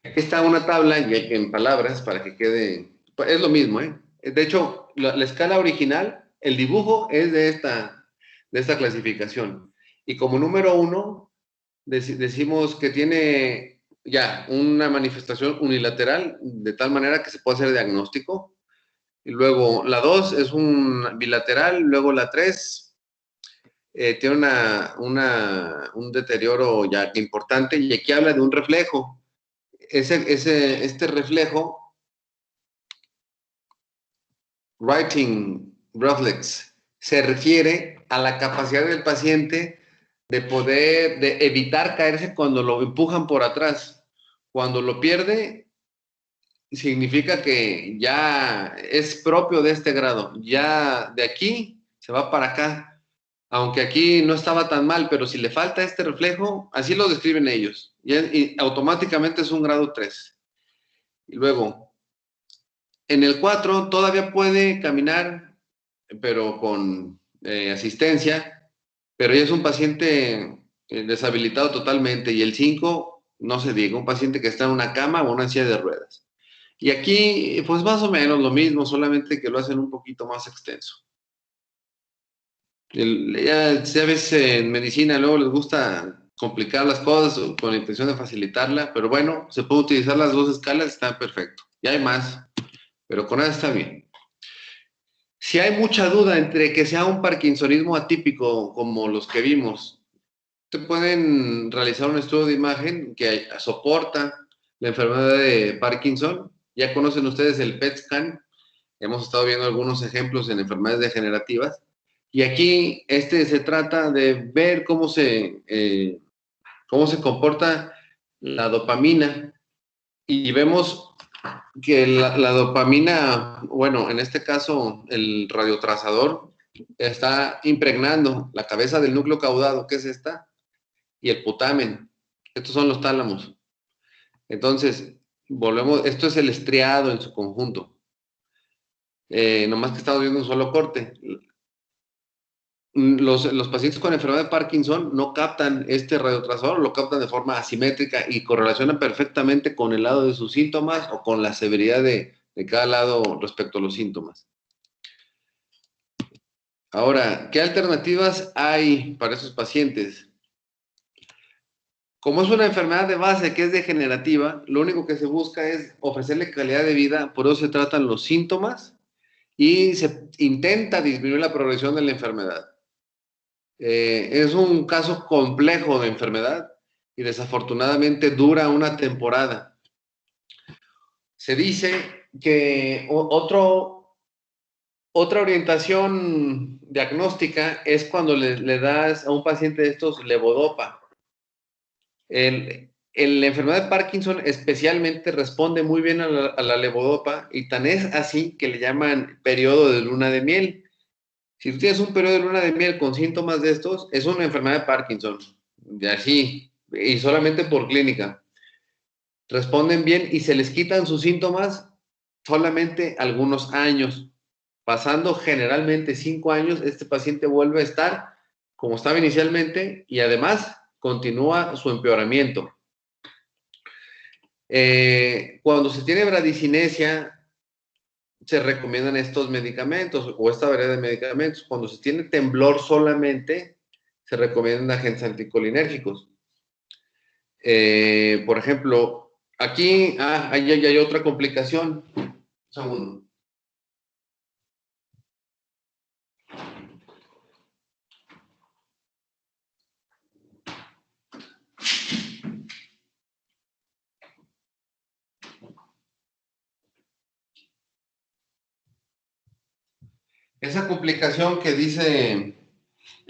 Aquí está una tabla en palabras para que quede... Es lo mismo, ¿eh? De hecho, la escala original, el dibujo es de esta clasificación. Y como número 1, decimos que tiene ya una manifestación unilateral, de tal manera que se puede hacer diagnóstico. Y luego la 2 es un bilateral, luego la 3 tiene un deterioro ya importante, y aquí habla de un reflejo. Este reflejo, writing reflex, se refiere a la capacidad del paciente de evitar caerse cuando lo empujan por atrás. Cuando lo pierde, significa que ya es propio de este grado. Ya de aquí se va para acá. Aunque aquí no estaba tan mal, pero si le falta este reflejo, así lo describen ellos. Y automáticamente es un grado 3. Y luego, en el 4 todavía puede caminar, pero con asistencia, pero ya es un paciente deshabilitado totalmente. Y el 5, no se diga, un paciente que está en una cama o una silla de ruedas. Y aquí, pues más o menos lo mismo, solamente que lo hacen un poquito más extenso. Ya sabes, en medicina luego les gusta complicar las cosas con la intención de facilitarla, pero bueno, se puede utilizar las 2 escalas, está perfecto. Ya hay más, pero con eso está bien. Si hay mucha duda entre que sea un parkinsonismo atípico como los que vimos, te pueden realizar un estudio de imagen que soporta la enfermedad de Parkinson. Ya conocen ustedes el PET scan. Hemos estado viendo algunos ejemplos en enfermedades degenerativas. Y aquí se trata de ver cómo se comporta la dopamina. Y vemos que la dopamina, bueno, en este caso el radiotrazador está impregnando la cabeza del núcleo caudado, que es esta, y el putamen. Estos son los tálamos. Entonces, esto es el estriado en su conjunto. Nomás que estamos viendo un solo corte. Los pacientes con enfermedad de Parkinson no captan este radiotrazador, lo captan de forma asimétrica y correlacionan perfectamente con el lado de sus síntomas o con la severidad de cada lado respecto a los síntomas. Ahora, ¿qué alternativas hay para esos pacientes? Como es una enfermedad de base que es degenerativa, lo único que se busca es ofrecerle calidad de vida, por eso se tratan los síntomas y se intenta disminuir la progresión de la enfermedad. Es un caso complejo de enfermedad y desafortunadamente dura una temporada. Se dice que otra orientación diagnóstica es cuando le das a un paciente de estos levodopa. La enfermedad de Parkinson especialmente responde muy bien a la levodopa, y tan es así que le llaman periodo de luna de miel. Si tú tienes un periodo de luna de miel con síntomas de estos, es una enfermedad de Parkinson, de así, y solamente por clínica. Responden bien y se les quitan sus síntomas solamente algunos años. Pasando generalmente 5 años, este paciente vuelve a estar como estaba inicialmente y además continúa su empeoramiento. Cuando se tiene bradicinesia, se recomiendan estos medicamentos o esta variedad de medicamentos. Cuando se tiene temblor solamente, se recomiendan agentes anticolinérgicos. Por ejemplo, aquí ahí hay otra complicación. Un segundo. Esa complicación que dice,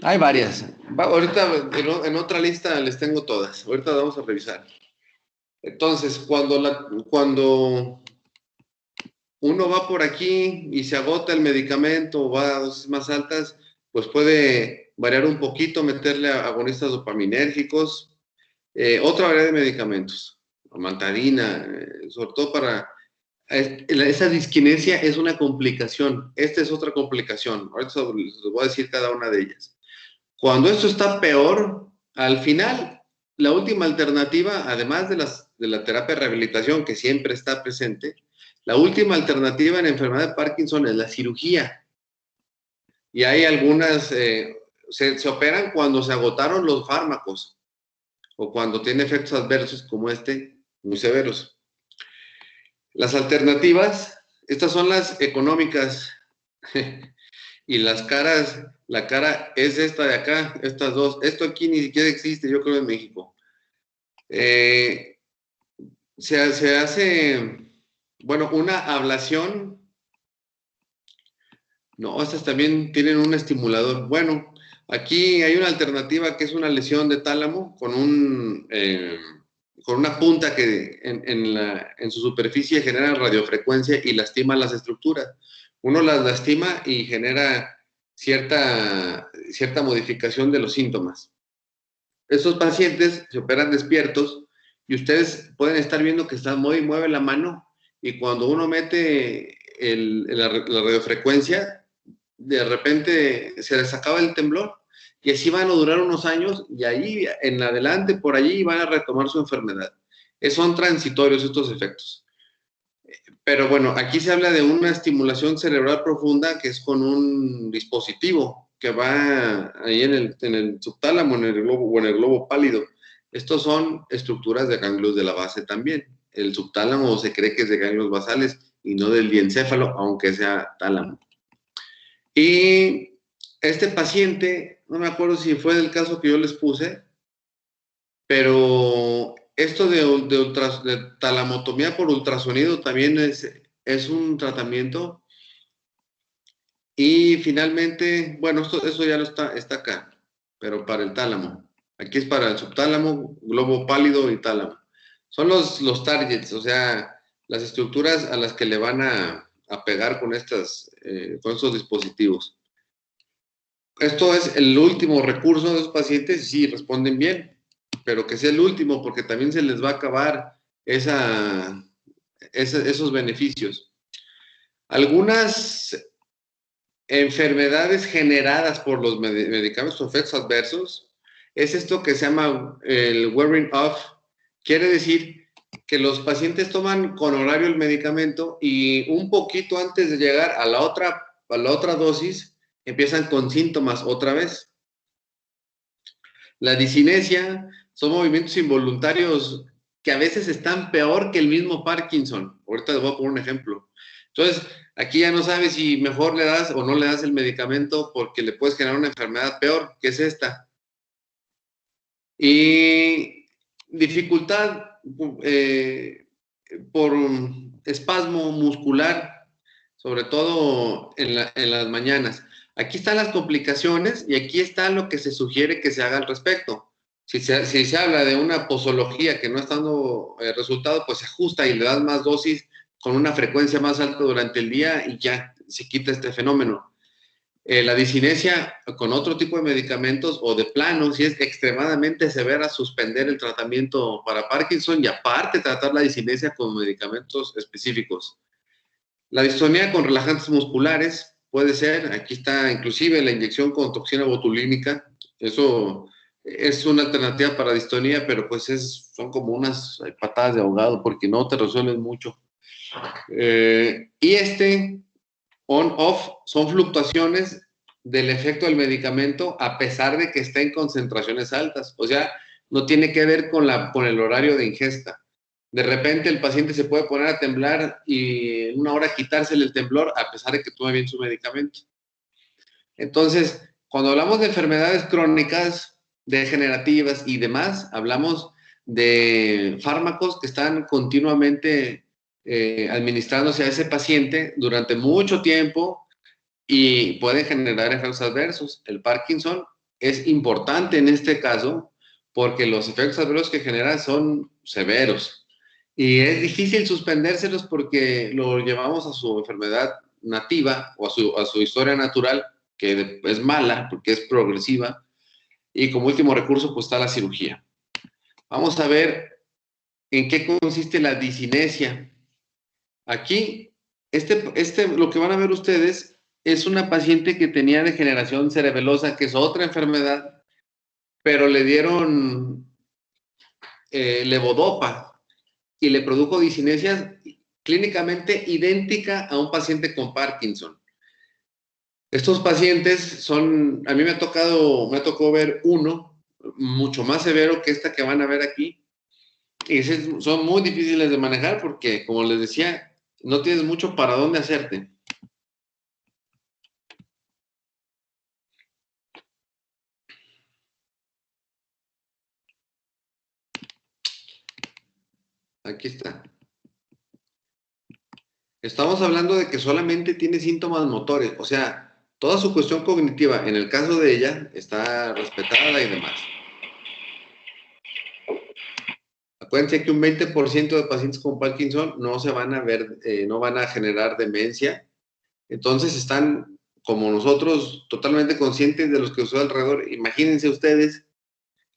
hay varias. Ahorita en otra lista les tengo todas. Ahorita vamos a revisar. Entonces, cuando uno va por aquí y se agota el medicamento o va a dosis más altas, pues puede variar un poquito, meterle agonistas dopaminérgicos, otra variedad de medicamentos, amantadina, sobre todo para... Esa disquinesia es una complicación. Esta es otra complicación. Ahorita les voy a decir cada una de ellas. Cuando esto está peor, al final, la última alternativa, además de la terapia de rehabilitación que siempre está presente, la última alternativa en enfermedad de Parkinson es la cirugía. Y hay algunas, se operan cuando se agotaron los fármacos o cuando tiene efectos adversos como este, muy severos. Las alternativas, estas son las económicas y las caras, la cara es esta de acá, estas dos. Esto aquí ni siquiera existe, yo creo, en México. Se hace, bueno, una ablación. No, estas también tienen un estimulador. Bueno, aquí hay una alternativa que es una lesión de tálamo con una punta que en su superficie genera radiofrecuencia y lastima las estructuras. Uno las lastima y genera cierta modificación de los síntomas. Estos pacientes se operan despiertos y ustedes pueden estar viendo que mueve la mano y cuando uno mete la radiofrecuencia, de repente se les acaba el temblor. Y así van a durar unos años y ahí en adelante, por allí, van a retomar su enfermedad. Son transitorios estos efectos. Pero bueno, aquí se habla de una estimulación cerebral profunda que es con un dispositivo que va ahí en el subtálamo, en el globo pálido. Estos son estructuras de ganglios de la base también. El subtálamo se cree que es de ganglios basales y no del diencéfalo, aunque sea tálamo. Y este paciente, no me acuerdo si fue del caso que yo les puse, pero esto de talamotomía por ultrasonido también es un tratamiento. Y finalmente, bueno, eso ya está acá, pero para el tálamo. Aquí es para el subtálamo, globo pálido y tálamo. Son los targets, o sea, las estructuras a las que le van a pegar con estos dispositivos. Esto es el último recurso de los pacientes, sí, responden bien, pero que sea el último porque también se les va a acabar esos beneficios. Algunas enfermedades generadas por los medicamentos o efectos adversos es esto que se llama el wearing off. Quiere decir que los pacientes toman con horario el medicamento y un poquito antes de llegar a la otra dosis empiezan con síntomas otra vez. La disinesia son movimientos involuntarios que a veces están peor que el mismo Parkinson. Ahorita les voy a poner un ejemplo. Entonces, aquí ya no sabes si mejor le das o no le das el medicamento porque le puedes generar una enfermedad peor, que es esta. Y dificultad por espasmo muscular, sobre todo en las mañanas. Aquí están las complicaciones y aquí está lo que se sugiere que se haga al respecto. Si se habla de una posología que no está dando resultado, pues se ajusta y le das más dosis con una frecuencia más alta durante el día y ya se quita este fenómeno. La disinesia con otro tipo de medicamentos o de plano, si es extremadamente severa, suspender el tratamiento para Parkinson y aparte tratar la disinesia con medicamentos específicos. La distonía con relajantes musculares puede ser, aquí está inclusive la inyección con toxina botulínica, eso es una alternativa para distonía, pero pues son como unas patadas de ahogado porque no te resuelven mucho. Y on-off son fluctuaciones del efecto del medicamento a pesar de que está en concentraciones altas. O sea, no tiene que ver con el horario de ingesta. De repente el paciente se puede poner a temblar y en una hora quitársele el temblor a pesar de que tome bien su medicamento. Entonces, cuando hablamos de enfermedades crónicas, degenerativas y demás, hablamos de fármacos que están continuamente administrándose a ese paciente durante mucho tiempo y pueden generar efectos adversos. El Parkinson es importante en este caso porque los efectos adversos que genera son severos y es difícil suspendérselos porque lo llevamos a su enfermedad nativa o a su historia natural, que es mala porque es progresiva, y como último recurso pues está la cirugía. Vamos a ver en qué consiste la disinesia. Aquí, lo que van a ver ustedes es una paciente que tenía degeneración cerebelosa, que es otra enfermedad, pero le dieron levodopa y le produjo disinesia clínicamente idéntica a un paciente con Parkinson. Estos pacientes a mí me tocó ver uno mucho más severo que esta que van a ver aquí, y son muy difíciles de manejar porque, como les decía, no tienes mucho para dónde hacerte. Aquí está. Estamos hablando de que solamente tiene síntomas motores, o sea, toda su cuestión cognitiva, en el caso de ella, está respetada y demás. Acuérdense que un 20% de pacientes con Parkinson no se van a ver, no van a generar demencia. Entonces están, como nosotros, totalmente conscientes de los que sucede alrededor. Imagínense ustedes,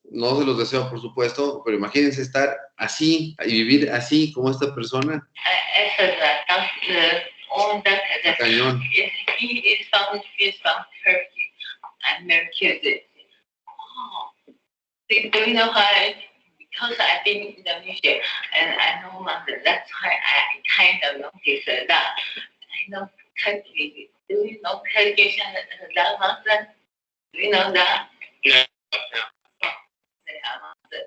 no se los deseo, por supuesto, pero imagínense estar así y vivir así como esta persona. Cañón. Because I've been in Indonesia and I know London, that's why I kind of noticed that. I know Turkey. Do you know Turkish that London? Do you know that? No. They are London.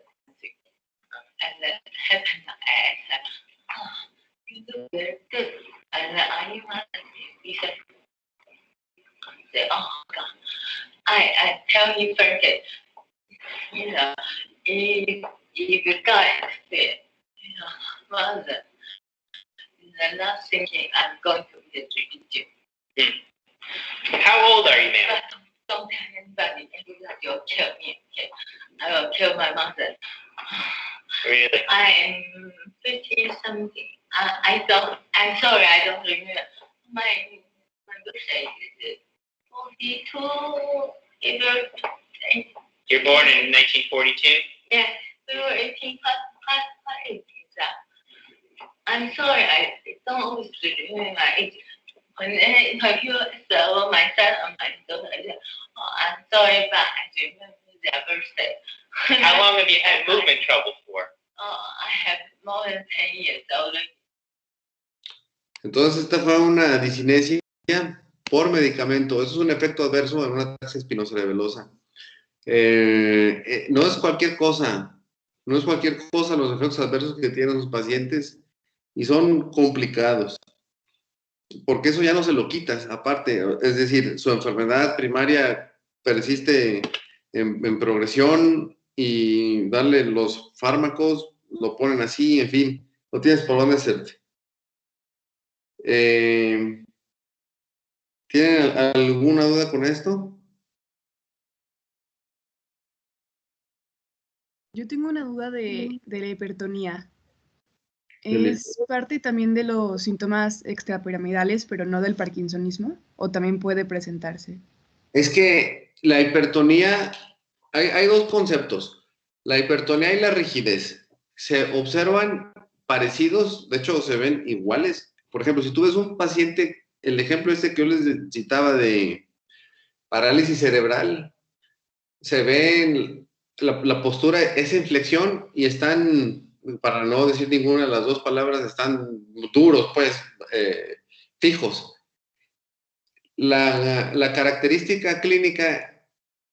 And then happened, I said, oh, you do very good. And are you London? He said, oh God. I tell you first, you know, if you guys say, you know, Mother, they're not thinking I'm going to be a religion. How old are you, ma'am? Don't tell anybody, everybody will kill me. Okay? I will kill my mother. Really? I am 50-something. I'm sorry, I don't remember. My birthday is 42, April. You're born in 1942? Yeah, we were 18 plus. I'm sorry, I don't always remember my age. When you saw my son or my daughter, I'm sorry, but I remember their birthday. How long have you had movement trouble for? I have more than 10 years already. Entonces, esta fue una disinesia por medicamento. Eso es un efecto adverso en una ataxia espinocerebelosa. No es cualquier cosa. No es cualquier cosa los efectos adversos que tienen los pacientes y son complicados. Porque eso ya no se lo quitas, aparte. Es decir, su enfermedad primaria persiste en progresión y darle los fármacos, lo ponen así, en fin, no tienes por dónde hacerte. ¿Tienen alguna duda con esto? Yo tengo una duda de la hipertonía. ¿Es parte también de los síntomas extrapiramidales, pero no del parkinsonismo? ¿O también puede presentarse? Es que la hipertonía, hay dos conceptos, la hipertonía y la rigidez. Se observan parecidos, de hecho se ven iguales. Por ejemplo, si tú ves un paciente, el ejemplo este que yo les citaba de parálisis cerebral, se ve la postura, esa inflexión, y están, para no decir ninguna de las dos palabras, están duros, pues, fijos. La característica clínica,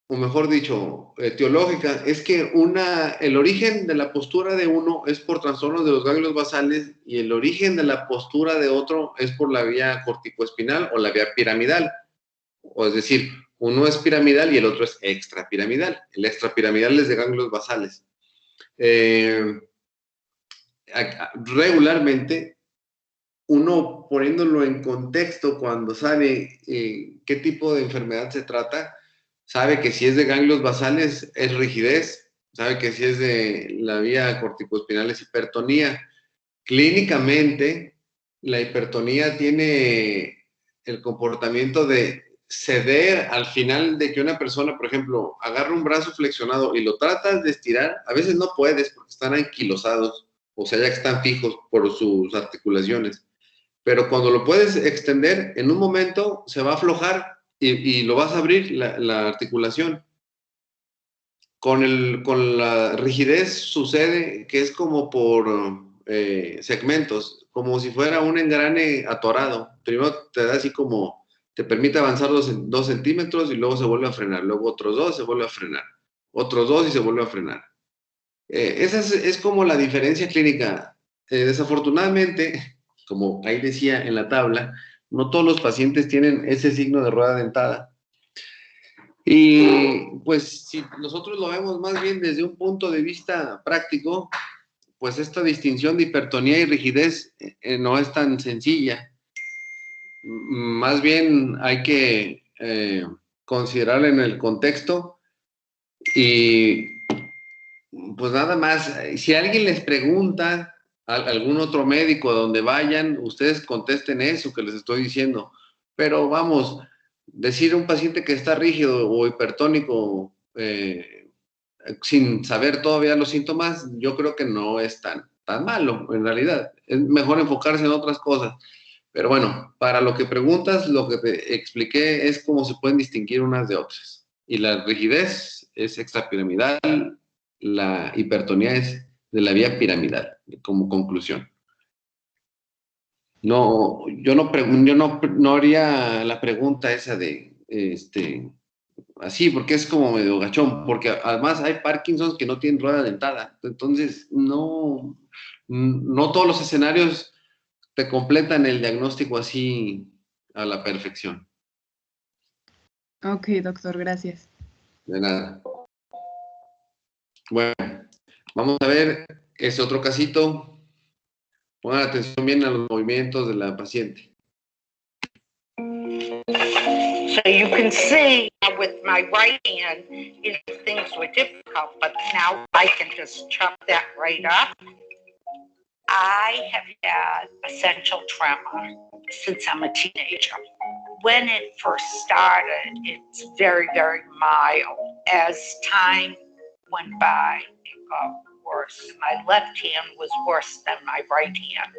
o mejor dicho, etiológica, es que el origen de la postura de uno es por trastornos de los ganglios basales y el origen de la postura de otro es por la vía corticoespinal o la vía piramidal. O es decir, uno es piramidal y el otro es extrapiramidal. El extrapiramidal es de ganglios basales. Regularmente, uno poniéndolo en contexto, cuando sabe qué tipo de enfermedad se trata, sabe que si es de ganglios basales es rigidez, sabe que si es de la vía corticoespinal es hipertonía. Clínicamente, la hipertonía tiene el comportamiento de ceder al final de que una persona, por ejemplo, agarra un brazo flexionado y lo tratas de estirar, a veces no puedes porque están anquilosados, o sea, ya que están fijos por sus articulaciones. Pero cuando lo puedes extender, en un momento se va a aflojar y lo vas a abrir la articulación. Con la rigidez sucede que es como por segmentos, como si fuera un engrane atorado. Primero te da así como, te permite avanzar 2 centímetros y luego se vuelve a frenar, luego otros 2 se vuelve a frenar, otros 2 y se vuelve a frenar. Esa es como la diferencia clínica. Desafortunadamente, como ahí decía en la tabla, no todos los pacientes tienen ese signo de rueda dentada. Y pues si nosotros lo vemos más bien desde un punto de vista práctico, pues esta distinción de hipertonía y rigidez no es tan sencilla. Más bien hay que considerarla en el contexto y pues nada más, si alguien les pregunta a algún otro médico a donde vayan, ustedes contesten eso que les estoy diciendo. Pero vamos, decir a un paciente que está rígido o hipertónico sin saber todavía los síntomas, yo creo que no es tan malo, en realidad. Es mejor enfocarse en otras cosas. Pero bueno, para lo que preguntas, lo que te expliqué es cómo se pueden distinguir unas de otras. Y la rigidez es extrapiramidal, la hipertonía es de la vía piramidal, como conclusión. No, yo no haría la pregunta esa de, así, porque es como medio gachón, porque además hay Parkinson's que no tienen rueda dentada, entonces no todos los escenarios te completan el diagnóstico así a la perfección. Ok, doctor, gracias. De nada. Bueno, vamos a ver ese otro casito. Pongan atención bien a los movimientos de la paciente. So you can see with my right hand, things were difficult, but now I can just chop that right up. I have had essential tremor since I'm a teenager. When it first started, it's very, very mild. As time went by, it got worse. My left hand was worse than my right hand,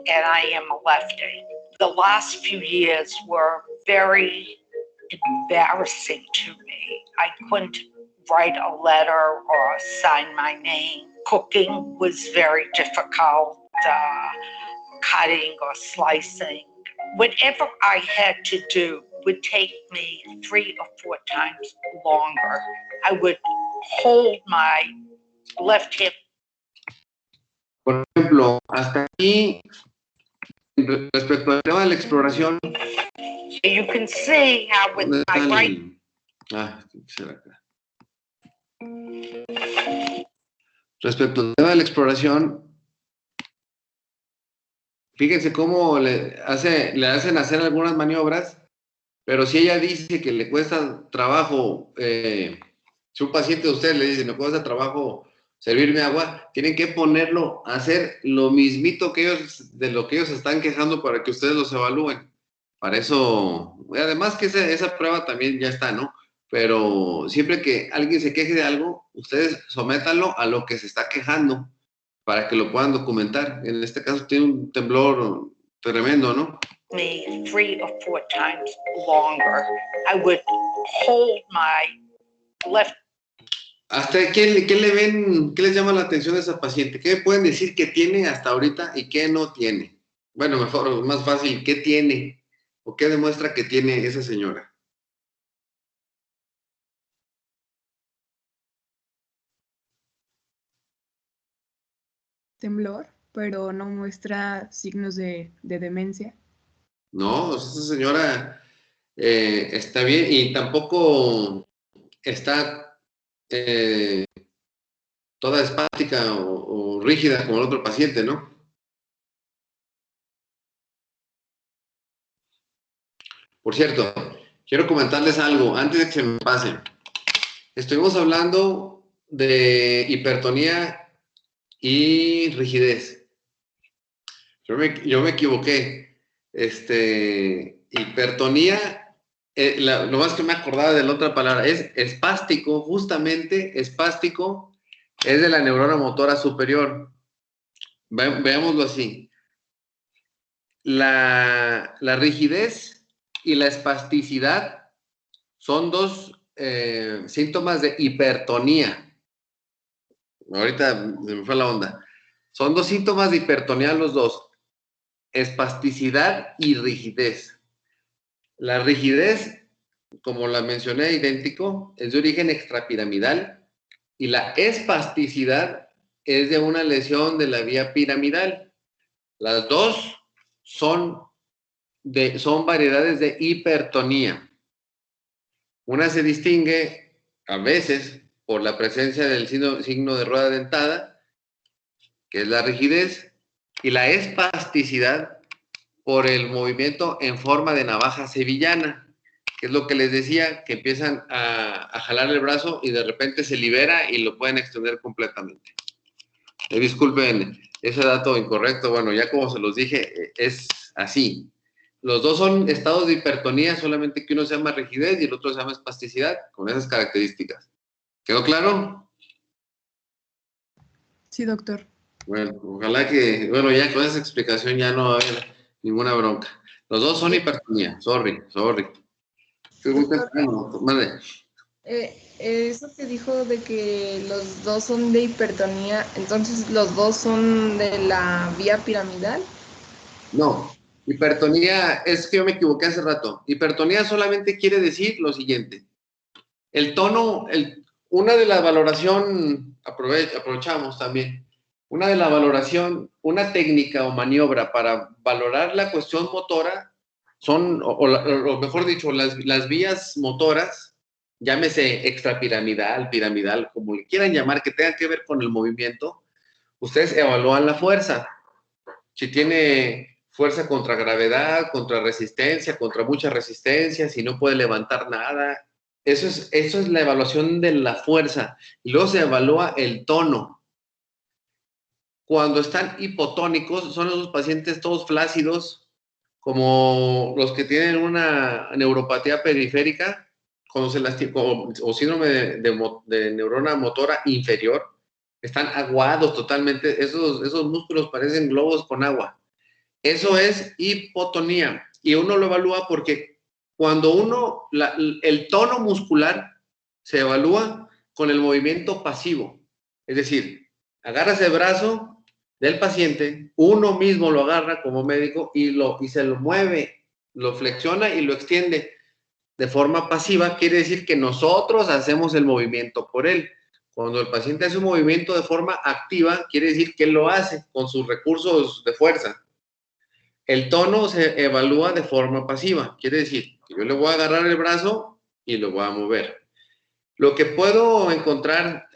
and I am a lefty. The last few years were very embarrassing to me. I couldn't write a letter or sign my name. Cooking was very difficult, cutting or slicing. Whatever I had to do would take me 3 or 4 times longer. I would hold my left hip. Por ejemplo, hasta aquí, respecto al tema de la exploración. So you can see how with my right. Será acá. Respecto al tema de la exploración, fíjense cómo le hacen hacer algunas maniobras, pero si ella dice que le cuesta trabajo, si un paciente de ustedes le dice, me cuesta trabajo servirme agua, tienen que ponerlo a hacer lo mismito que ellos, de lo que ellos están quejando para que ustedes los evalúen. Para eso, además que esa prueba también ya está, ¿no? Pero siempre que alguien se queje de algo, ustedes sométanlo a lo que se está quejando para que lo puedan documentar. En este caso tiene un temblor tremendo, ¿no? Me 3 or 4 times longer. I would hold my left. ¿Hasta qué le ven, qué les llama la atención de esa paciente? ¿Qué me pueden decir que tiene hasta ahorita y qué no tiene? Bueno, mejor, más fácil, ¿qué tiene? ¿O qué demuestra que tiene esa señora? Temblor, pero no muestra signos de demencia. No, esa señora está bien y tampoco está toda espástica o rígida como el otro paciente, ¿no? Por cierto, quiero comentarles algo antes de que se me pase. Estuvimos hablando de hipertonía y rigidez. Yo me equivoqué. Hipertonía, lo más que me acordaba de la otra palabra, es espástico, justamente espástico, es de la neurona motora superior. Veámoslo así. La rigidez y la espasticidad son dos síntomas de hipertonía. Ahorita se me fue la onda. Son dos síntomas de hipertonía los dos. Espasticidad y rigidez. La rigidez, como la mencioné, idéntico, es de origen extrapiramidal y la espasticidad es de una lesión de la vía piramidal. Las dos son variedades de hipertonía. Una se distingue a veces por la presencia del signo de rueda dentada, que es la rigidez, y la espasticidad por el movimiento en forma de navaja sevillana, que es lo que les decía, que empiezan a jalar el brazo y de repente se libera y lo pueden extender completamente. Disculpen ese dato incorrecto, bueno, ya como se los dije, es así. Los dos son estados de hipertonía, solamente que uno se llama rigidez y el otro se llama espasticidad, con esas características. ¿Quedó claro? Sí, doctor. Bueno, ojalá que, bueno, ya con esa explicación ya no va a haber ninguna bronca. Los dos son hipertonía, sorry. Estoy muy temprano, madre. Eso que dijo de que los dos son de hipertonía, entonces los dos son de la vía piramidal. No, hipertonía, es que yo me equivoqué hace rato. Hipertonía solamente quiere decir lo siguiente. El tono, una de la valoración, aprovechamos también, una de la valoración, una técnica o maniobra para valorar la cuestión motora son, o mejor dicho, las vías motoras, llámese extrapiramidal, piramidal, como le quieran llamar, que tengan que ver con el movimiento, ustedes evalúan la fuerza. Si tiene fuerza contra gravedad, contra resistencia, contra mucha resistencia, si no puede levantar nada. Eso es la evaluación de la fuerza. Y luego se evalúa el tono. Cuando están hipotónicos, son esos pacientes todos flácidos, como los que tienen una neuropatía periférica, cuando se o síndrome de neurona motora inferior, están aguados totalmente. Esos músculos parecen globos con agua. Eso es hipotonía. Y uno lo evalúa porque cuando el tono muscular se evalúa con el movimiento pasivo. Es decir, agarras el brazo del paciente, uno mismo lo agarra como médico y se lo mueve, lo flexiona y lo extiende de forma pasiva. Quiere decir que nosotros hacemos el movimiento por él. Cuando el paciente hace un movimiento de forma activa, quiere decir que él lo hace con sus recursos de fuerza. El tono se evalúa de forma pasiva. Quiere decir que yo le voy a agarrar el brazo y lo voy a mover. Lo que puedo encontrar,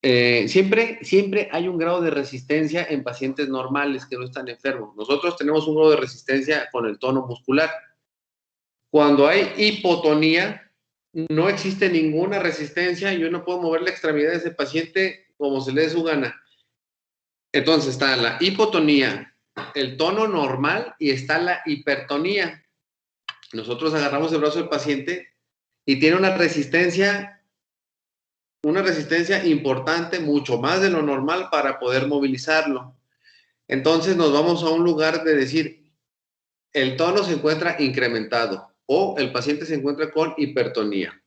siempre hay un grado de resistencia en pacientes normales que no están enfermos. Nosotros tenemos un grado de resistencia con el tono muscular. Cuando hay hipotonía, no existe ninguna resistencia y yo no puedo mover la extremidad de ese paciente como se le dé su gana. Entonces está la hipotonía, el tono normal y está la hipertonía. nosotros agarramos el brazo del paciente y tiene una resistencia importante, mucho más de lo normal para poder movilizarlo. Entonces nos vamos a un lugar de decir, el tono se encuentra incrementado o el paciente se encuentra con hipertonía.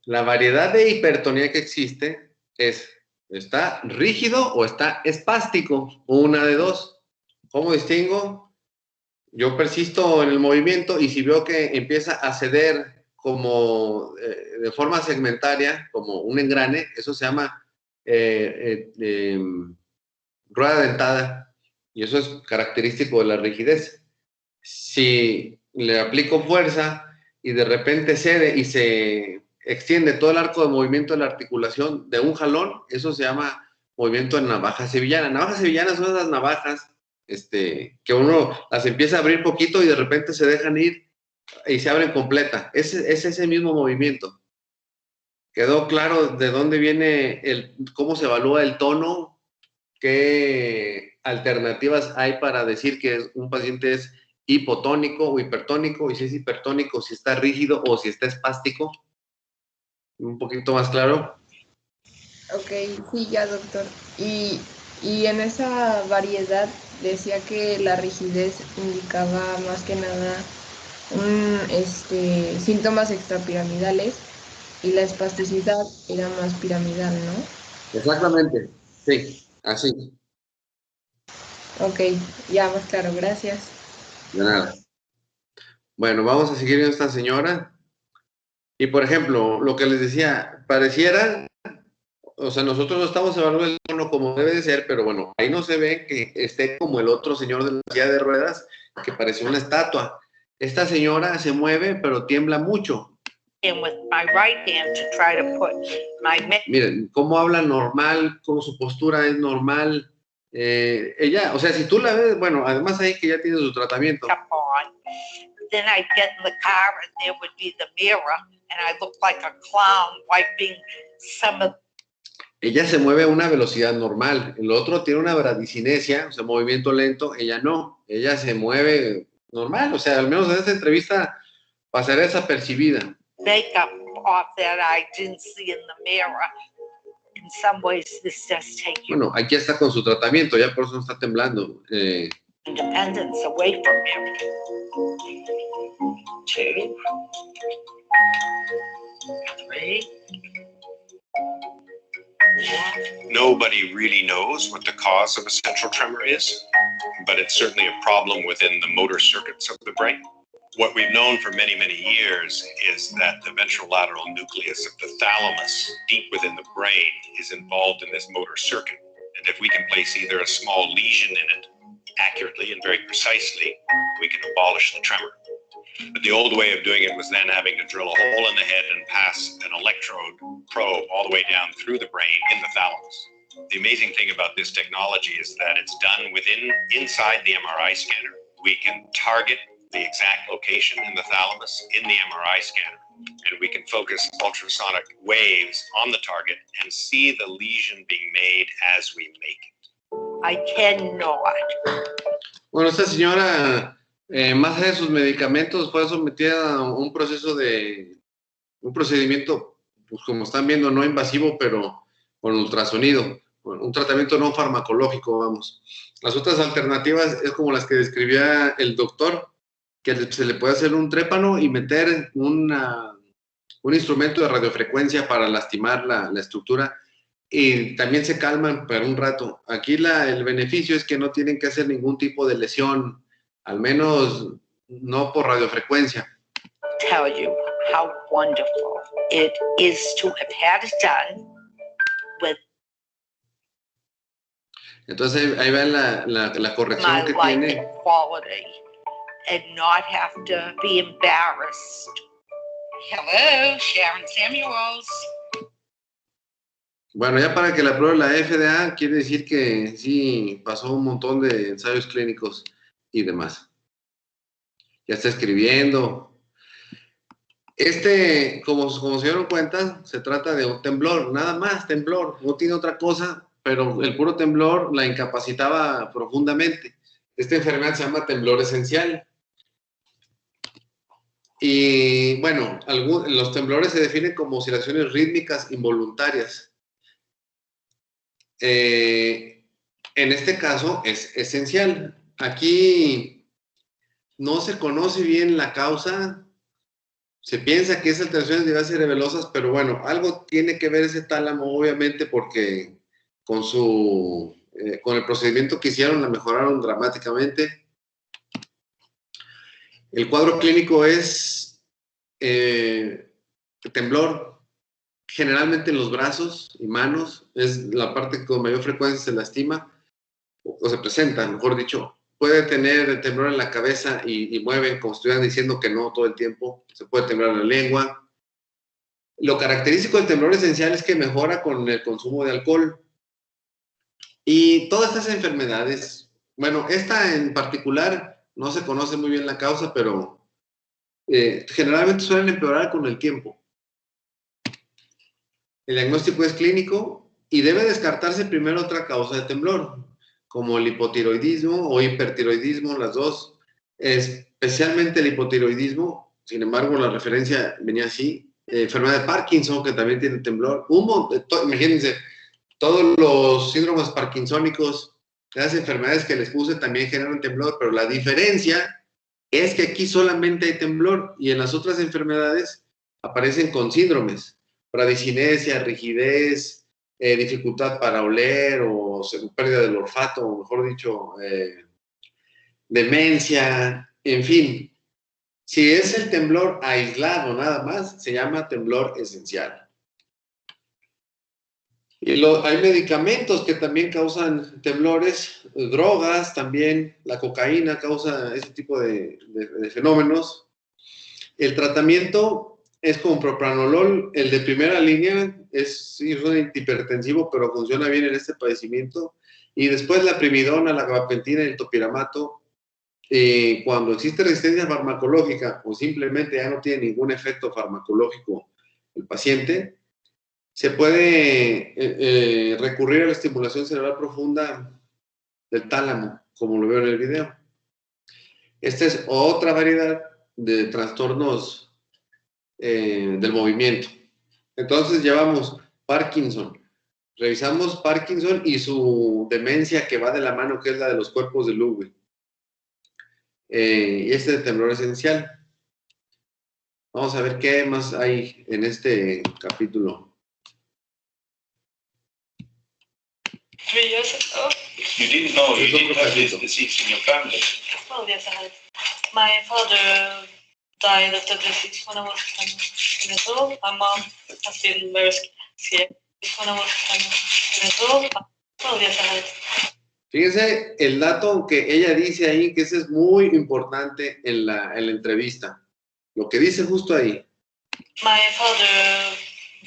La variedad de hipertonía que existe es, ¿está rígido o está espástico? Una de dos. ¿Cómo distingo? Yo persisto en el movimiento y si veo que empieza a ceder como de forma segmentaria, como un engrane, eso se llama rueda dentada y eso es característico de la rigidez. Si le aplico fuerza y de repente cede y se extiende todo el arco de movimiento de la articulación de un jalón, eso se llama movimiento de navaja sevillana. Navajas sevillanas son esas navajas que uno las empieza a abrir poquito y de repente se dejan ir y se abren completa. Es ese mismo movimiento. ¿Quedó claro de dónde viene cómo se evalúa el tono? ¿Qué alternativas hay para decir que un paciente es hipotónico o hipertónico? Y si es hipertónico, si está rígido o si está espástico. Un poquito más claro. Ok, sí, ya, doctor. Y en esa variedad decía que la rigidez indicaba más que nada síntomas extrapiramidales y la espasticidad era más piramidal, ¿no? Exactamente, sí, así. Ok, ya más claro, gracias. De nada. Bueno, vamos a seguir con esta señora. Y por ejemplo, lo que les decía, pareciera, o sea, nosotros no estamos evaluando el tono como debe de ser, pero bueno, ahí no se ve que esté como el otro señor de la silla de ruedas, que parecía una estatua. Esta señora se mueve, pero tiembla mucho. With my right hand to try to put my Miren, cómo habla normal, cómo su postura es normal. Ella, o sea, si tú la ves, bueno, además ahí que ya tiene su tratamiento. on. Then I'd get in the car and there would be the mirror and I looked like a clown wiping some of. Ella se mueve a una velocidad normal. El otro tiene una bradicinesia, o sea, movimiento lento. Ella no. Ella se mueve normal. O sea, al menos en esta entrevista pasará desapercibida. Makeup off that I didn't see in the mirror. In some ways, this does take you Bueno, aquí está con su tratamiento, ya por eso no está temblando. independence away from him. 2, 3. Nobody really knows what the cause of a central tremor is, but it's certainly a problem within the motor circuits of the brain. What we've known for many, many years is that the ventrolateral nucleus of the thalamus, deep within the brain, is involved in this motor circuit. And if we can place either a small lesion in it accurately and very precisely, we can abolish the tremor. But the old way of doing it was then having to drill a hole in the head and pass an electrode probe all the way down through the brain in the thalamus. The amazing thing about this technology is that it's done inside the MRI scanner. We can target the exact location in the thalamus in the MRI scanner, and we can focus ultrasonic waves on the target and see the lesion being made as we make it. I cannot. Bueno, esta señora, más allá de sus medicamentos, fue sometida a un procedimiento, pues como están viendo, no invasivo, pero con ultrasonido, un tratamiento no farmacológico, vamos. Las otras alternativas es como las que describía el doctor, que se le puede hacer un trépano y meter un instrumento de radiofrecuencia para lastimar la estructura y también se calman por un rato. Aquí el beneficio es que no tienen que hacer ningún tipo de lesión, al menos no por radiofrecuencia. Tell you how wonderful it is to have had it done with. Entonces ahí va la corrección my que life tiene. quality and not have to be embarrassed. Hello, Sharon Samuels. Bueno, ya para que la pruebe la FDA, quiere decir que sí pasó un montón de ensayos clínicos y demás. Ya está escribiendo. Como se dieron cuenta, se trata de un temblor, nada más temblor, no tiene otra cosa, pero el puro temblor la incapacitaba profundamente. Esta enfermedad se llama temblor esencial. Y bueno, los temblores se definen como oscilaciones rítmicas involuntarias. En este caso es esencial. Aquí no se conoce bien la causa. Se piensa que es alteraciones de bases cerebelosas, pero bueno, algo tiene que ver ese tálamo, obviamente, porque con el procedimiento que hicieron la mejoraron dramáticamente. El cuadro clínico es temblor, generalmente en los brazos y manos, es la parte que con mayor frecuencia se lastima, o se presenta, mejor dicho. Puede tener temblor en la cabeza y mueven, como estuvieran diciendo que no todo el tiempo. Se puede temblar la lengua. Lo característico del temblor esencial es que mejora con el consumo de alcohol. Y todas estas enfermedades, bueno, esta en particular no se conoce muy bien la causa, pero generalmente suelen empeorar con el tiempo. El diagnóstico es clínico y debe descartarse primero otra causa de temblor, como el hipotiroidismo o hipertiroidismo, las dos, especialmente el hipotiroidismo. Sin embargo, la referencia venía así. Enfermedad de Parkinson, que también tiene temblor. Imagínense, todos los síndromes parkinsónicos, las enfermedades que les puse también generan temblor, pero la diferencia es que aquí solamente hay temblor y en las otras enfermedades aparecen con síndromes, bradicinesia, rigidez, dificultad para oler o pérdida del olfato, o mejor dicho, demencia, en fin. Si es el temblor aislado nada más, se llama temblor esencial. Y hay medicamentos que también causan temblores, drogas también, la cocaína causa ese tipo de fenómenos. El tratamiento es con propranolol, el de primera línea es un antihipertensivo, pero funciona bien en este padecimiento. Y después la primidona, la gabapentina y el topiramato. Cuando existe resistencia farmacológica o simplemente ya no tiene ningún efecto farmacológico el paciente, se puede recurrir a la estimulación cerebral profunda del tálamo, como lo veo en el video. Esta es otra variedad de trastornos del movimiento. Entonces llevamos Parkinson. Revisamos Parkinson y su demencia que va de la mano, que es la de los cuerpos de Lewy. Y este es el temblor esencial. Vamos a ver qué más hay en este capítulo. 3 years ago. You didn't know, you didn't have this disease in your family. Well, yes, I had. My father died of the disease when I was 10 years old. My mom has been very scared when I was 10 years old. Well, yes, I had. Fíjense el dato que ella dice ahí, que ese es muy importante en la entrevista. Lo que dice justo ahí. My father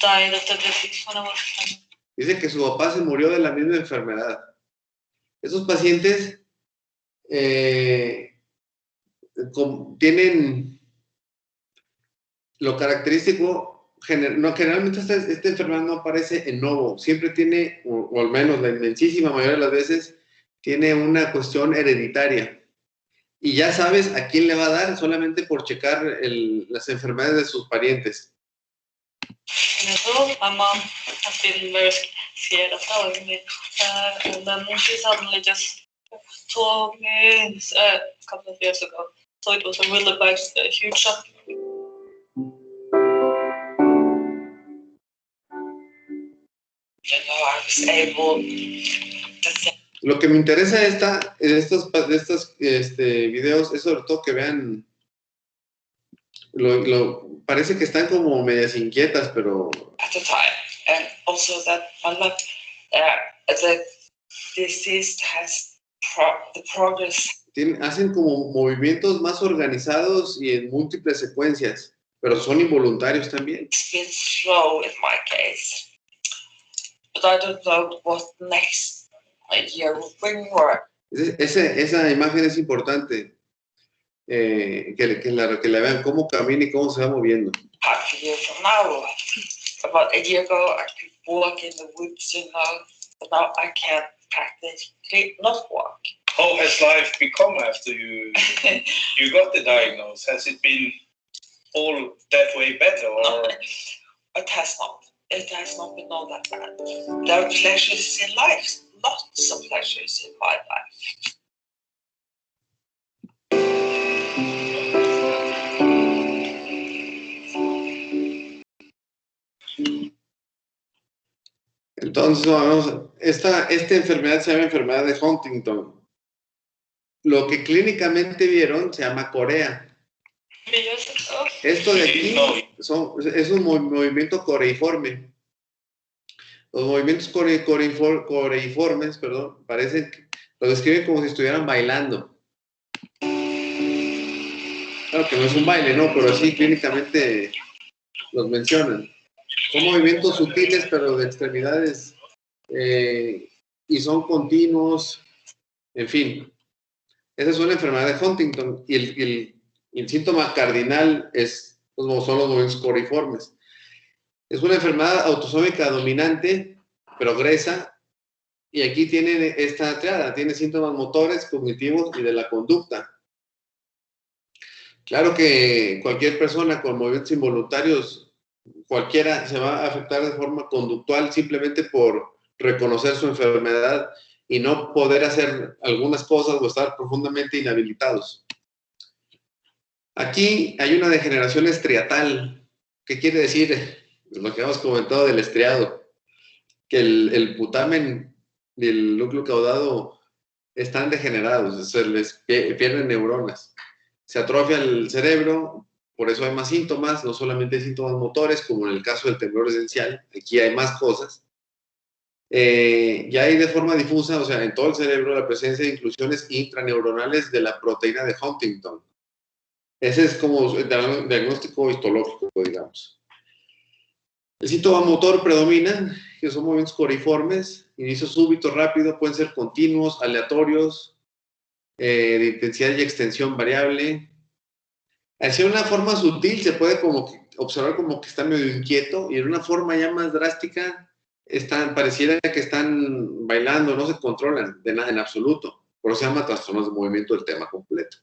died of the disease when I was 10. Dice que su papá se murió de la misma enfermedad. Esos pacientes tienen lo característico, generalmente esta enfermedad no aparece en novo, siempre tiene, o al menos la inmensísima mayoría de las veces, tiene una cuestión hereditaria. Y ya sabes a quién le va a dar solamente por checar las enfermedades de sus parientes. My mom has been very scared of telling me, and then she suddenly just told me a couple of years ago. So it was a really big, huge shock. I was able to think. Lo que me interesa de estos videos es sobre todo que vean, parece que están como medias inquietas, pero... At the time, and also that the disease has the progress. Hacen como movimientos más organizados y en múltiples secuencias, pero son involuntarios también. It's been slow in my case, but I don't know what next year will bring more. Esa imagen es importante, que la vean cómo camina y cómo se va moviendo. Half a year from now, about a year ago, I could walk in the woods, but now I can't practically not walk. How has life become after you got the diagnosis? Has it been all that way better, or It has not. It has not been all that bad. There are pleasures in life, lots of pleasures in my life. Entonces, vamos, esta enfermedad se llama enfermedad de Huntington. Lo que clínicamente vieron se llama corea. Esto de aquí es un movimiento coreiforme. Los movimientos coreiformes, perdón, parecen, lo describen como si estuvieran bailando. Claro que no es un baile, ¿no? Pero así clínicamente los mencionan. Son movimientos sutiles, pero de extremidades, y son continuos, en fin. Esa es una enfermedad de Huntington, y el síntoma cardinal son los movimientos coreiformes. Es una enfermedad autosómica dominante, progresa, y aquí tiene esta triada, tiene síntomas motores, cognitivos y de la conducta. Claro que cualquier persona con movimientos involuntarios, cualquiera se va a afectar de forma conductual simplemente por reconocer su enfermedad y no poder hacer algunas cosas o estar profundamente inhabilitados. Aquí hay una degeneración estriatal. ¿Qué quiere decir? Lo que hemos comentado del estriado, que el putamen y el núcleo caudado están degenerados, se les pierden neuronas. Se atrofia el cerebro, por eso hay más síntomas, no solamente hay síntomas motores, como en el caso del temblor esencial, aquí hay más cosas. Ya hay de forma difusa, o sea, en todo el cerebro, la presencia de inclusiones intraneuronales de la proteína de Huntington. Ese es como el diagnóstico histológico, digamos. El síntoma motor predomina, que son movimientos coreiformes, inicio súbito, rápido, pueden ser continuos, aleatorios, de intensidad y extensión variable. Así de una forma sutil se puede observar como que está medio inquieto, y en una forma ya más drástica pareciera que están bailando, no se controlan de nada en absoluto. Por eso se llama trastornos de movimiento del tema completo.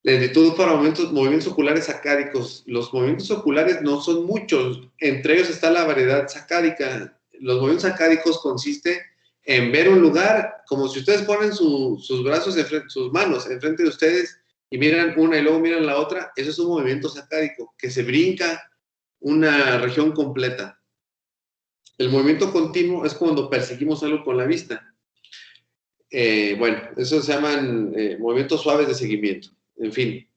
Lentitud para movimientos oculares sacádicos. Los movimientos oculares no son muchos, entre ellos está la variedad sacádica. Los movimientos sacádicos consiste en ver un lugar, como si ustedes ponen sus brazos, sus manos enfrente de ustedes y miran una y luego miran la otra. Eso es un movimiento sacádico, que se brinca una región completa. El movimiento continuo es cuando perseguimos algo con la vista. Bueno, eso se llaman movimientos suaves de seguimiento. En fin,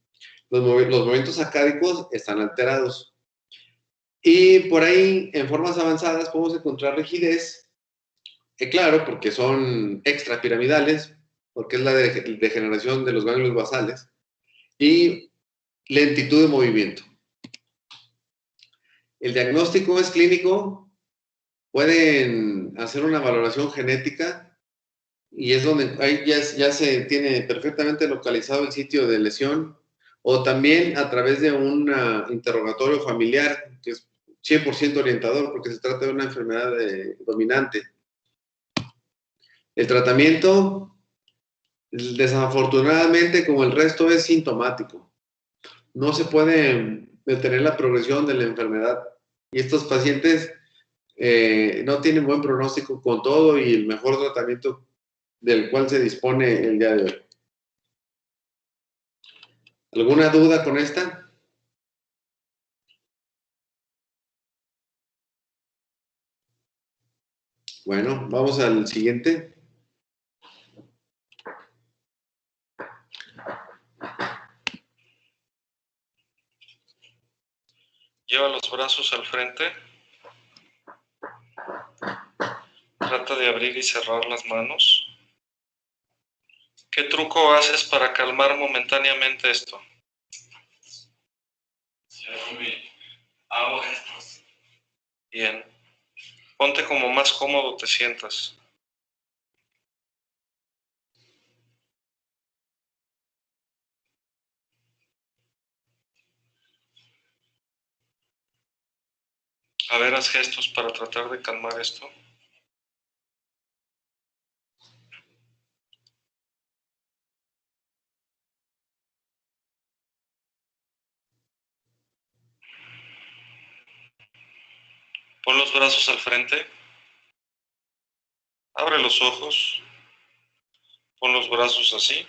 los movimientos sacádicos están alterados. Y por ahí, en formas avanzadas, podemos encontrar rigidez, claro, porque son extrapiramidales, porque es la degeneración de los ganglios basales, y lentitud de movimiento. El diagnóstico es clínico, pueden hacer una valoración genética, y es donde ahí ya se tiene perfectamente localizado el sitio de lesión, o también a través de un interrogatorio familiar, que es 100% orientador, porque se trata de una enfermedad dominante. El tratamiento, desafortunadamente, como el resto, es sintomático. No se puede detener la progresión de la enfermedad, y estos pacientes no tienen buen pronóstico con todo y el mejor tratamiento del cual se dispone el día de hoy. ¿Alguna duda con esta? Bueno, vamos al siguiente. Lleva los brazos al frente. Trata de abrir y cerrar las manos. ¿Qué truco haces para calmar momentáneamente esto? Hago gestos. Bien. Ponte como más cómodo te sientas. A ver, haz gestos para tratar de calmar esto. Pon los brazos al frente. Abre los ojos. Pon los brazos así.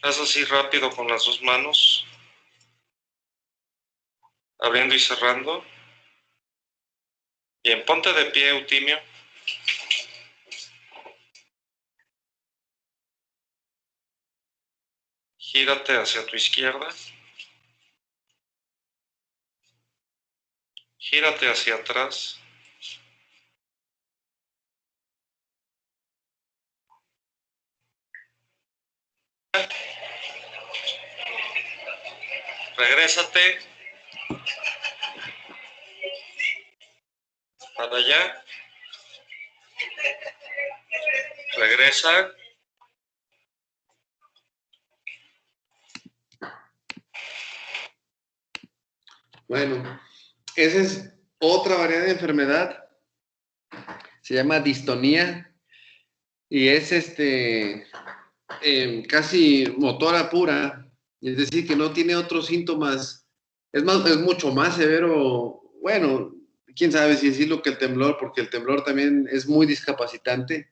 Haz así rápido con las dos manos. Abriendo y cerrando. Bien, ponte de pie, Eutimio. Gírate hacia tu izquierda. Gírate hacia atrás. Regrésate. Para allá. Regresa. Bueno, esa es otra variedad de enfermedad. Se llama distonía y es casi motora pura, es decir, que no tiene otros síntomas. Es mucho más severo. Bueno, quién sabe si decirlo que el temblor, porque el temblor también es muy discapacitante.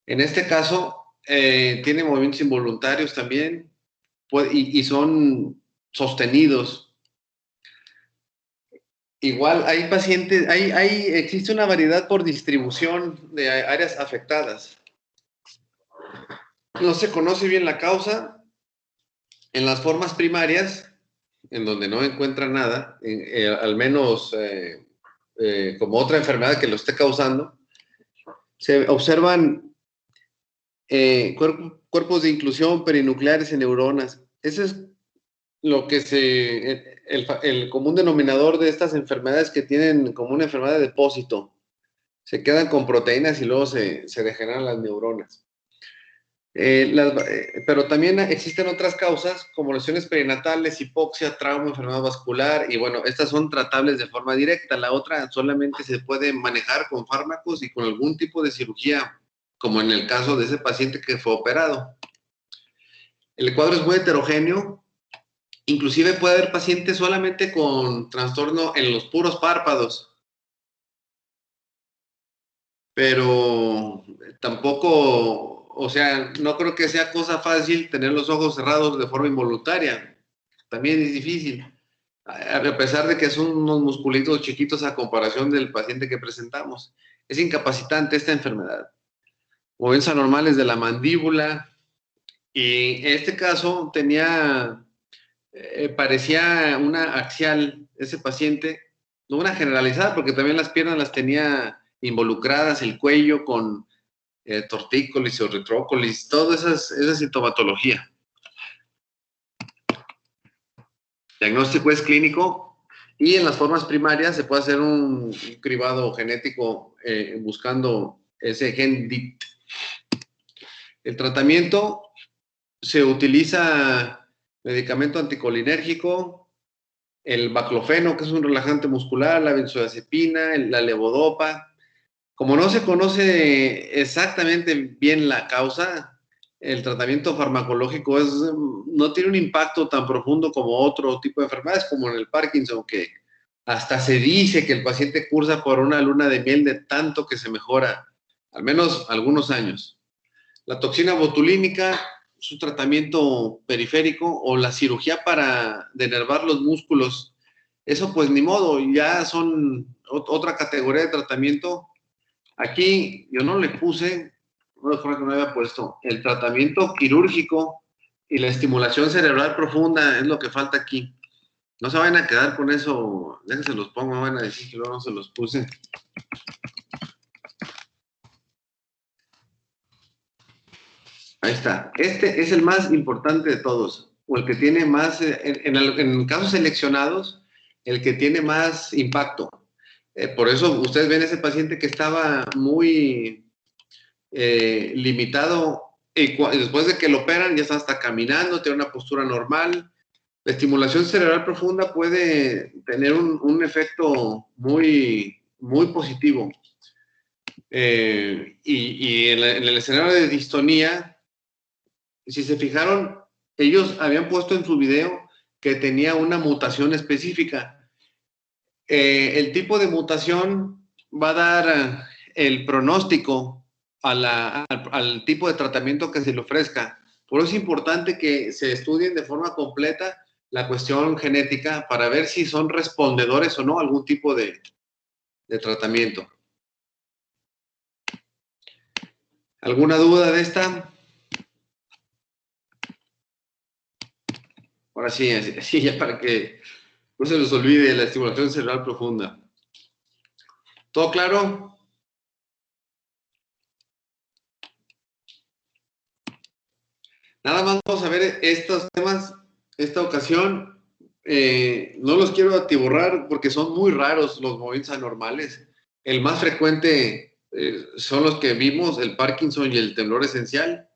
En este caso, tiene movimientos involuntarios también y son sostenidos. Igual hay pacientes, existe una variedad por distribución de áreas afectadas. No se conoce bien la causa. En las formas primarias, en donde no encuentran nada, al menos como otra enfermedad que lo esté causando, se observan cuerpos de inclusión perinucleares en neuronas. Ese es lo que el común denominador de estas enfermedades que tienen como una enfermedad de depósito. Se quedan con proteínas y luego se degeneran las neuronas. Pero también existen otras causas como lesiones perinatales, hipoxia, trauma, enfermedad vascular, y bueno, estas son tratables de forma directa. La otra solamente se puede manejar con fármacos y con algún tipo de cirugía, como en el caso de ese paciente que fue operado. El cuadro es muy heterogéneo. Inclusive puede haber pacientes solamente con trastorno en los puros párpados. Pero tampoco, o sea, no creo que sea cosa fácil tener los ojos cerrados de forma involuntaria. También es difícil. A pesar de que son unos musculitos chiquitos a comparación del paciente que presentamos. Es incapacitante esta enfermedad. Movimientos anormales de la mandíbula. Y en este caso tenía... parecía una axial ese paciente, no una generalizada, porque también las piernas las tenía involucradas, el cuello con tortícolis o retrócolis, toda esa sintomatología. Diagnóstico es clínico y en las formas primarias se puede hacer un cribado genético buscando ese gen DIT. El tratamiento se utiliza medicamento anticolinérgico, el baclofeno, que es un relajante muscular, la benzodiazepina, la levodopa. Como no se conoce exactamente bien la causa, el tratamiento farmacológico no tiene un impacto tan profundo como otro tipo de enfermedades, como en el Parkinson, que hasta se dice que el paciente cursa por una luna de miel de tanto que se mejora, al menos algunos años. La toxina botulínica es un tratamiento periférico, o la cirugía para denervar los músculos. Eso pues ni modo, ya son otra categoría de tratamiento. Aquí yo no le puse, no recuerdo que no había puesto, el tratamiento quirúrgico y la estimulación cerebral profunda es lo que falta aquí. No se vayan a quedar con eso, déjense los pongo, me van a decir que luego no se los puse. Ahí está. Este es el más importante de todos, o el que tiene más, en casos seleccionados, el que tiene más impacto. Por eso ustedes ven ese paciente que estaba muy limitado y después de que lo operan ya está hasta caminando, tiene una postura normal. La estimulación cerebral profunda puede tener un efecto muy, muy positivo. Y en el escenario de distonía, si se fijaron, ellos habían puesto en su video que tenía una mutación específica. El tipo de mutación va a dar el pronóstico al tipo de tratamiento que se le ofrezca. Por eso es importante que se estudien de forma completa la cuestión genética para ver si son respondedores o no a algún tipo de tratamiento. ¿Alguna duda de esta? Ahora sí, así ya para que no se les olvide la estimulación cerebral profunda. ¿Todo claro? Nada más vamos a ver estos temas, esta ocasión. No los quiero atiborrar porque son muy raros los movimientos anormales. El más frecuente son los que vimos, el Parkinson y el temblor esencial.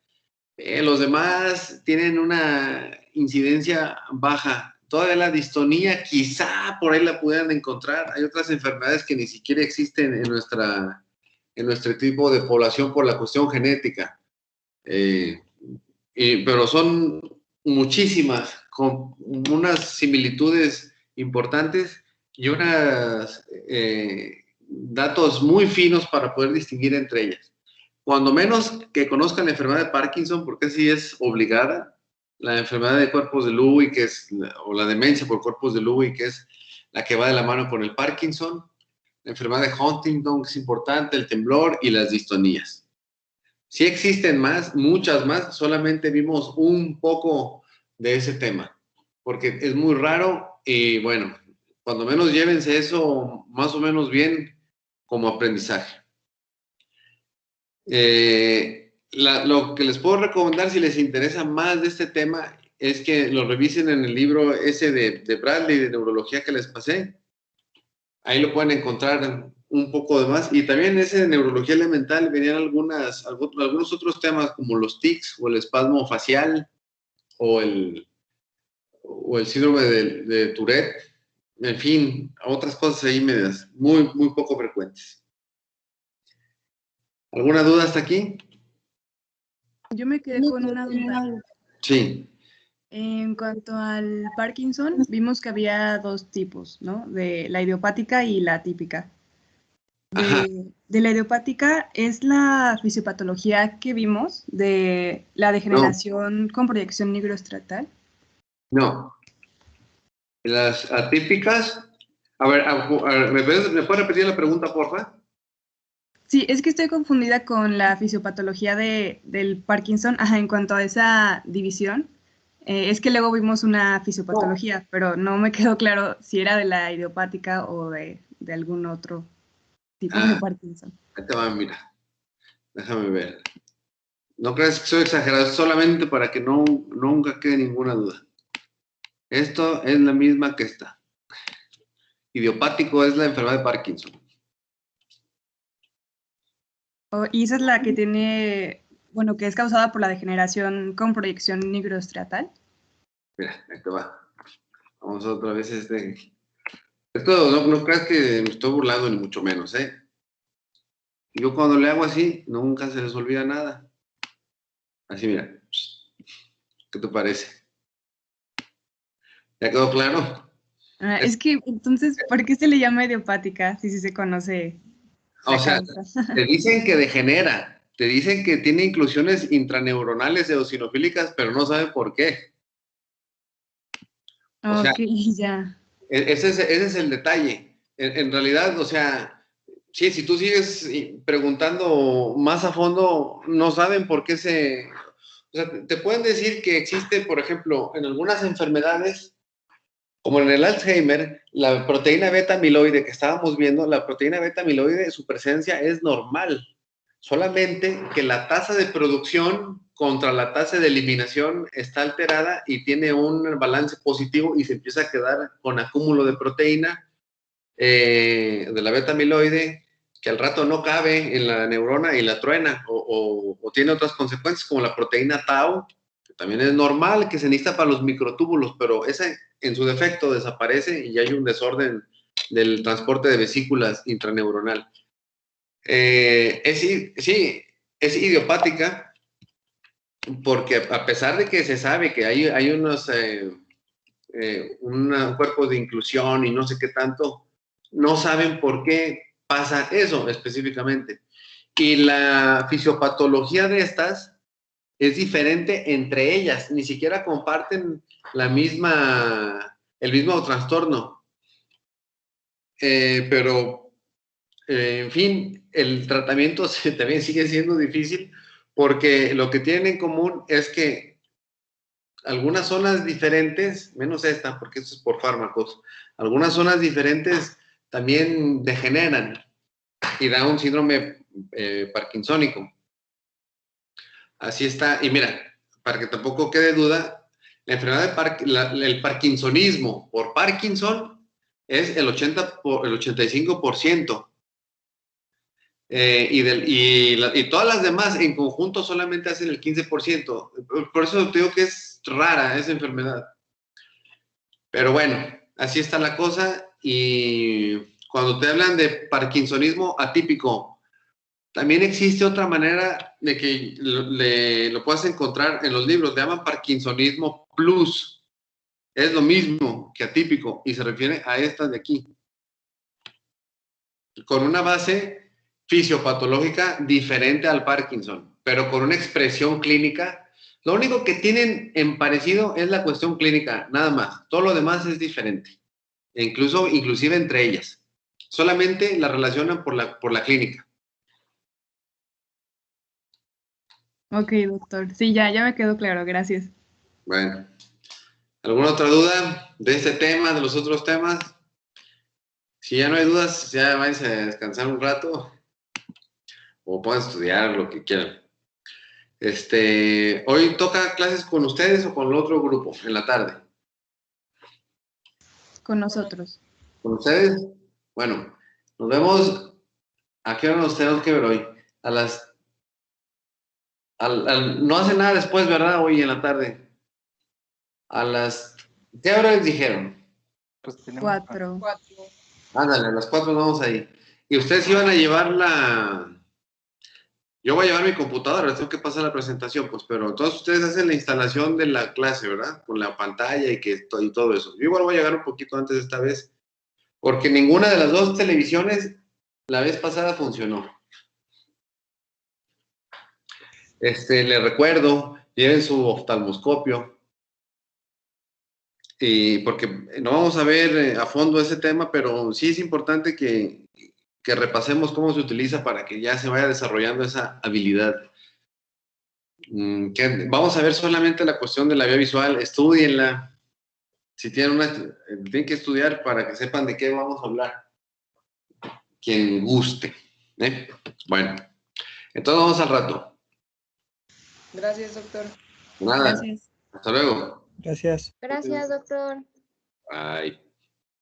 Los demás tienen una incidencia baja. Todavía la distonía, quizá por ahí la pudieran encontrar. Hay otras enfermedades que ni siquiera existen en nuestro tipo de población por la cuestión genética. Pero son muchísimas, con unas similitudes importantes y unos datos muy finos para poder distinguir entre ellas. Cuando menos que conozcan la enfermedad de Parkinson, porque sí es obligada, la enfermedad de cuerpos de Lewy, o la demencia por cuerpos de Lewy, que es la que va de la mano con el Parkinson, la enfermedad de Huntington, que es importante, el temblor y las distonías. Sí existen más, muchas más, solamente vimos un poco de ese tema, porque es muy raro y bueno, cuando menos llévense eso más o menos bien como aprendizaje. Lo que les puedo recomendar si les interesa más de este tema es que lo revisen en el libro ese de Bradley de neurología que les pasé. Ahí lo pueden encontrar un poco de más. Y también ese de neurología elemental venían algunos otros temas como los tics o el espasmo facial o el síndrome de Tourette. En fin, otras cosas ahí medias, muy poco frecuentes. ¿Alguna duda hasta aquí? Yo me quedé con una duda. Sí. En cuanto al Parkinson, vimos que había dos tipos, ¿no? De la idiopática y la típica. De la idiopática es la fisiopatología que vimos de la degeneración con proyección nigroestratal. No. Las atípicas. A ver, ¿me puedes repetir la pregunta, porfa? Sí, es que estoy confundida con la fisiopatología del Parkinson, en cuanto a esa división. Es que luego vimos una fisiopatología, pero no me quedó claro si era de la idiopática o de algún otro tipo de Parkinson. Ahí te va, mira. Déjame ver. No creas que soy exagerado, solamente para que nunca quede ninguna duda. Esto es la misma que esta. Idiopático es la enfermedad de Parkinson. Y esa es la que tiene, bueno, que es causada por la degeneración con proyección nigroestratal. Mira, ahí te va. Vamos otra vez Esto no creas que me estoy burlando ni mucho menos, ¿eh? Yo cuando le hago así, nunca se les olvida nada. Así, mira. ¿Qué te parece? ¿Ya quedó claro? Es que, entonces, ¿por qué se le llama idiopática si se conoce? O sea, te dicen que degenera, te dicen que tiene inclusiones intraneuronales eosinofílicas, pero no saben por qué. O sea, ya. Ese es el detalle. En realidad, o sea, sí, si tú sigues preguntando más a fondo, no saben por qué O sea, te pueden decir que existe, por ejemplo, en algunas enfermedades, como en el Alzheimer, la proteína beta amiloide que estábamos viendo, la proteína beta amiloide, su presencia es normal. Solamente que la tasa de producción contra la tasa de eliminación está alterada y tiene un balance positivo y se empieza a quedar con acúmulo de proteína de la beta amiloide que al rato no cabe en la neurona y la truena o tiene otras consecuencias como la proteína tau, que también es normal, que se necesita para los microtúbulos, pero esa en su defecto desaparece y hay un desorden del transporte de vesículas intraneuronal. Sí, es idiopática porque a pesar de que se sabe que hay unos un cuerpo de inclusión y no sé qué tanto, no saben por qué pasa eso específicamente. Y la fisiopatología de estas es diferente entre ellas, ni siquiera comparten el mismo trastorno. Pero, en fin, el tratamiento también sigue siendo difícil porque lo que tienen en común es que algunas zonas diferentes, menos esta, porque esto es por fármacos, algunas zonas diferentes también degeneran y da un síndrome parkinsónico. Así está. Y mira, para que tampoco quede duda, la enfermedad el parkinsonismo por Parkinson es el 85%. Y todas las demás en conjunto solamente hacen el 15%. Por eso te digo que es rara esa enfermedad. Pero bueno, así está la cosa. Y cuando te hablan de parkinsonismo atípico, también existe otra manera de que lo puedas encontrar en los libros. Le llaman parkinsonismo plus. Es lo mismo que atípico y se refiere a estas de aquí. Con una base fisiopatológica diferente al Parkinson, pero con una expresión clínica. Lo único que tienen en parecido es la cuestión clínica, nada más. Todo lo demás es diferente, inclusive entre ellas. Solamente la relacionan por la clínica. Ok, doctor. Sí, ya me quedó claro, gracias. Bueno, ¿alguna otra duda de este tema, de los otros temas? Si ya no hay dudas, ya váyanse a descansar un rato o pueden estudiar lo que quieran. ¿Hoy toca clases con ustedes o con el otro grupo en la tarde? Con nosotros. ¿Con ustedes? Bueno, nos vemos. ¿A qué hora nos tenemos que ver hoy? No hace nada después, ¿verdad? Hoy en la tarde. ¿Qué hora les dijeron? Pues 4. Ándale, a las 4 vamos ahí. Y ustedes iban a llevar Yo voy a llevar mi computadora, les tengo que pasar la presentación, pues, pero todos ustedes hacen la instalación de la clase, ¿verdad? Con la pantalla y todo eso. Yo igual voy a llegar un poquito antes esta vez, porque ninguna de las dos televisiones la vez pasada funcionó. Les recuerdo, lleven su oftalmoscopio, y porque no vamos a ver a fondo ese tema, pero sí es importante que repasemos cómo se utiliza para que ya se vaya desarrollando esa habilidad. Vamos a ver solamente la cuestión de la vía visual, estúdienla. Si tienen que estudiar para que sepan de qué vamos a hablar. Quien guste. Bueno, entonces vamos al rato. Gracias, doctor. Nada. Gracias. Hasta luego. Gracias. Gracias, doctor. Bye.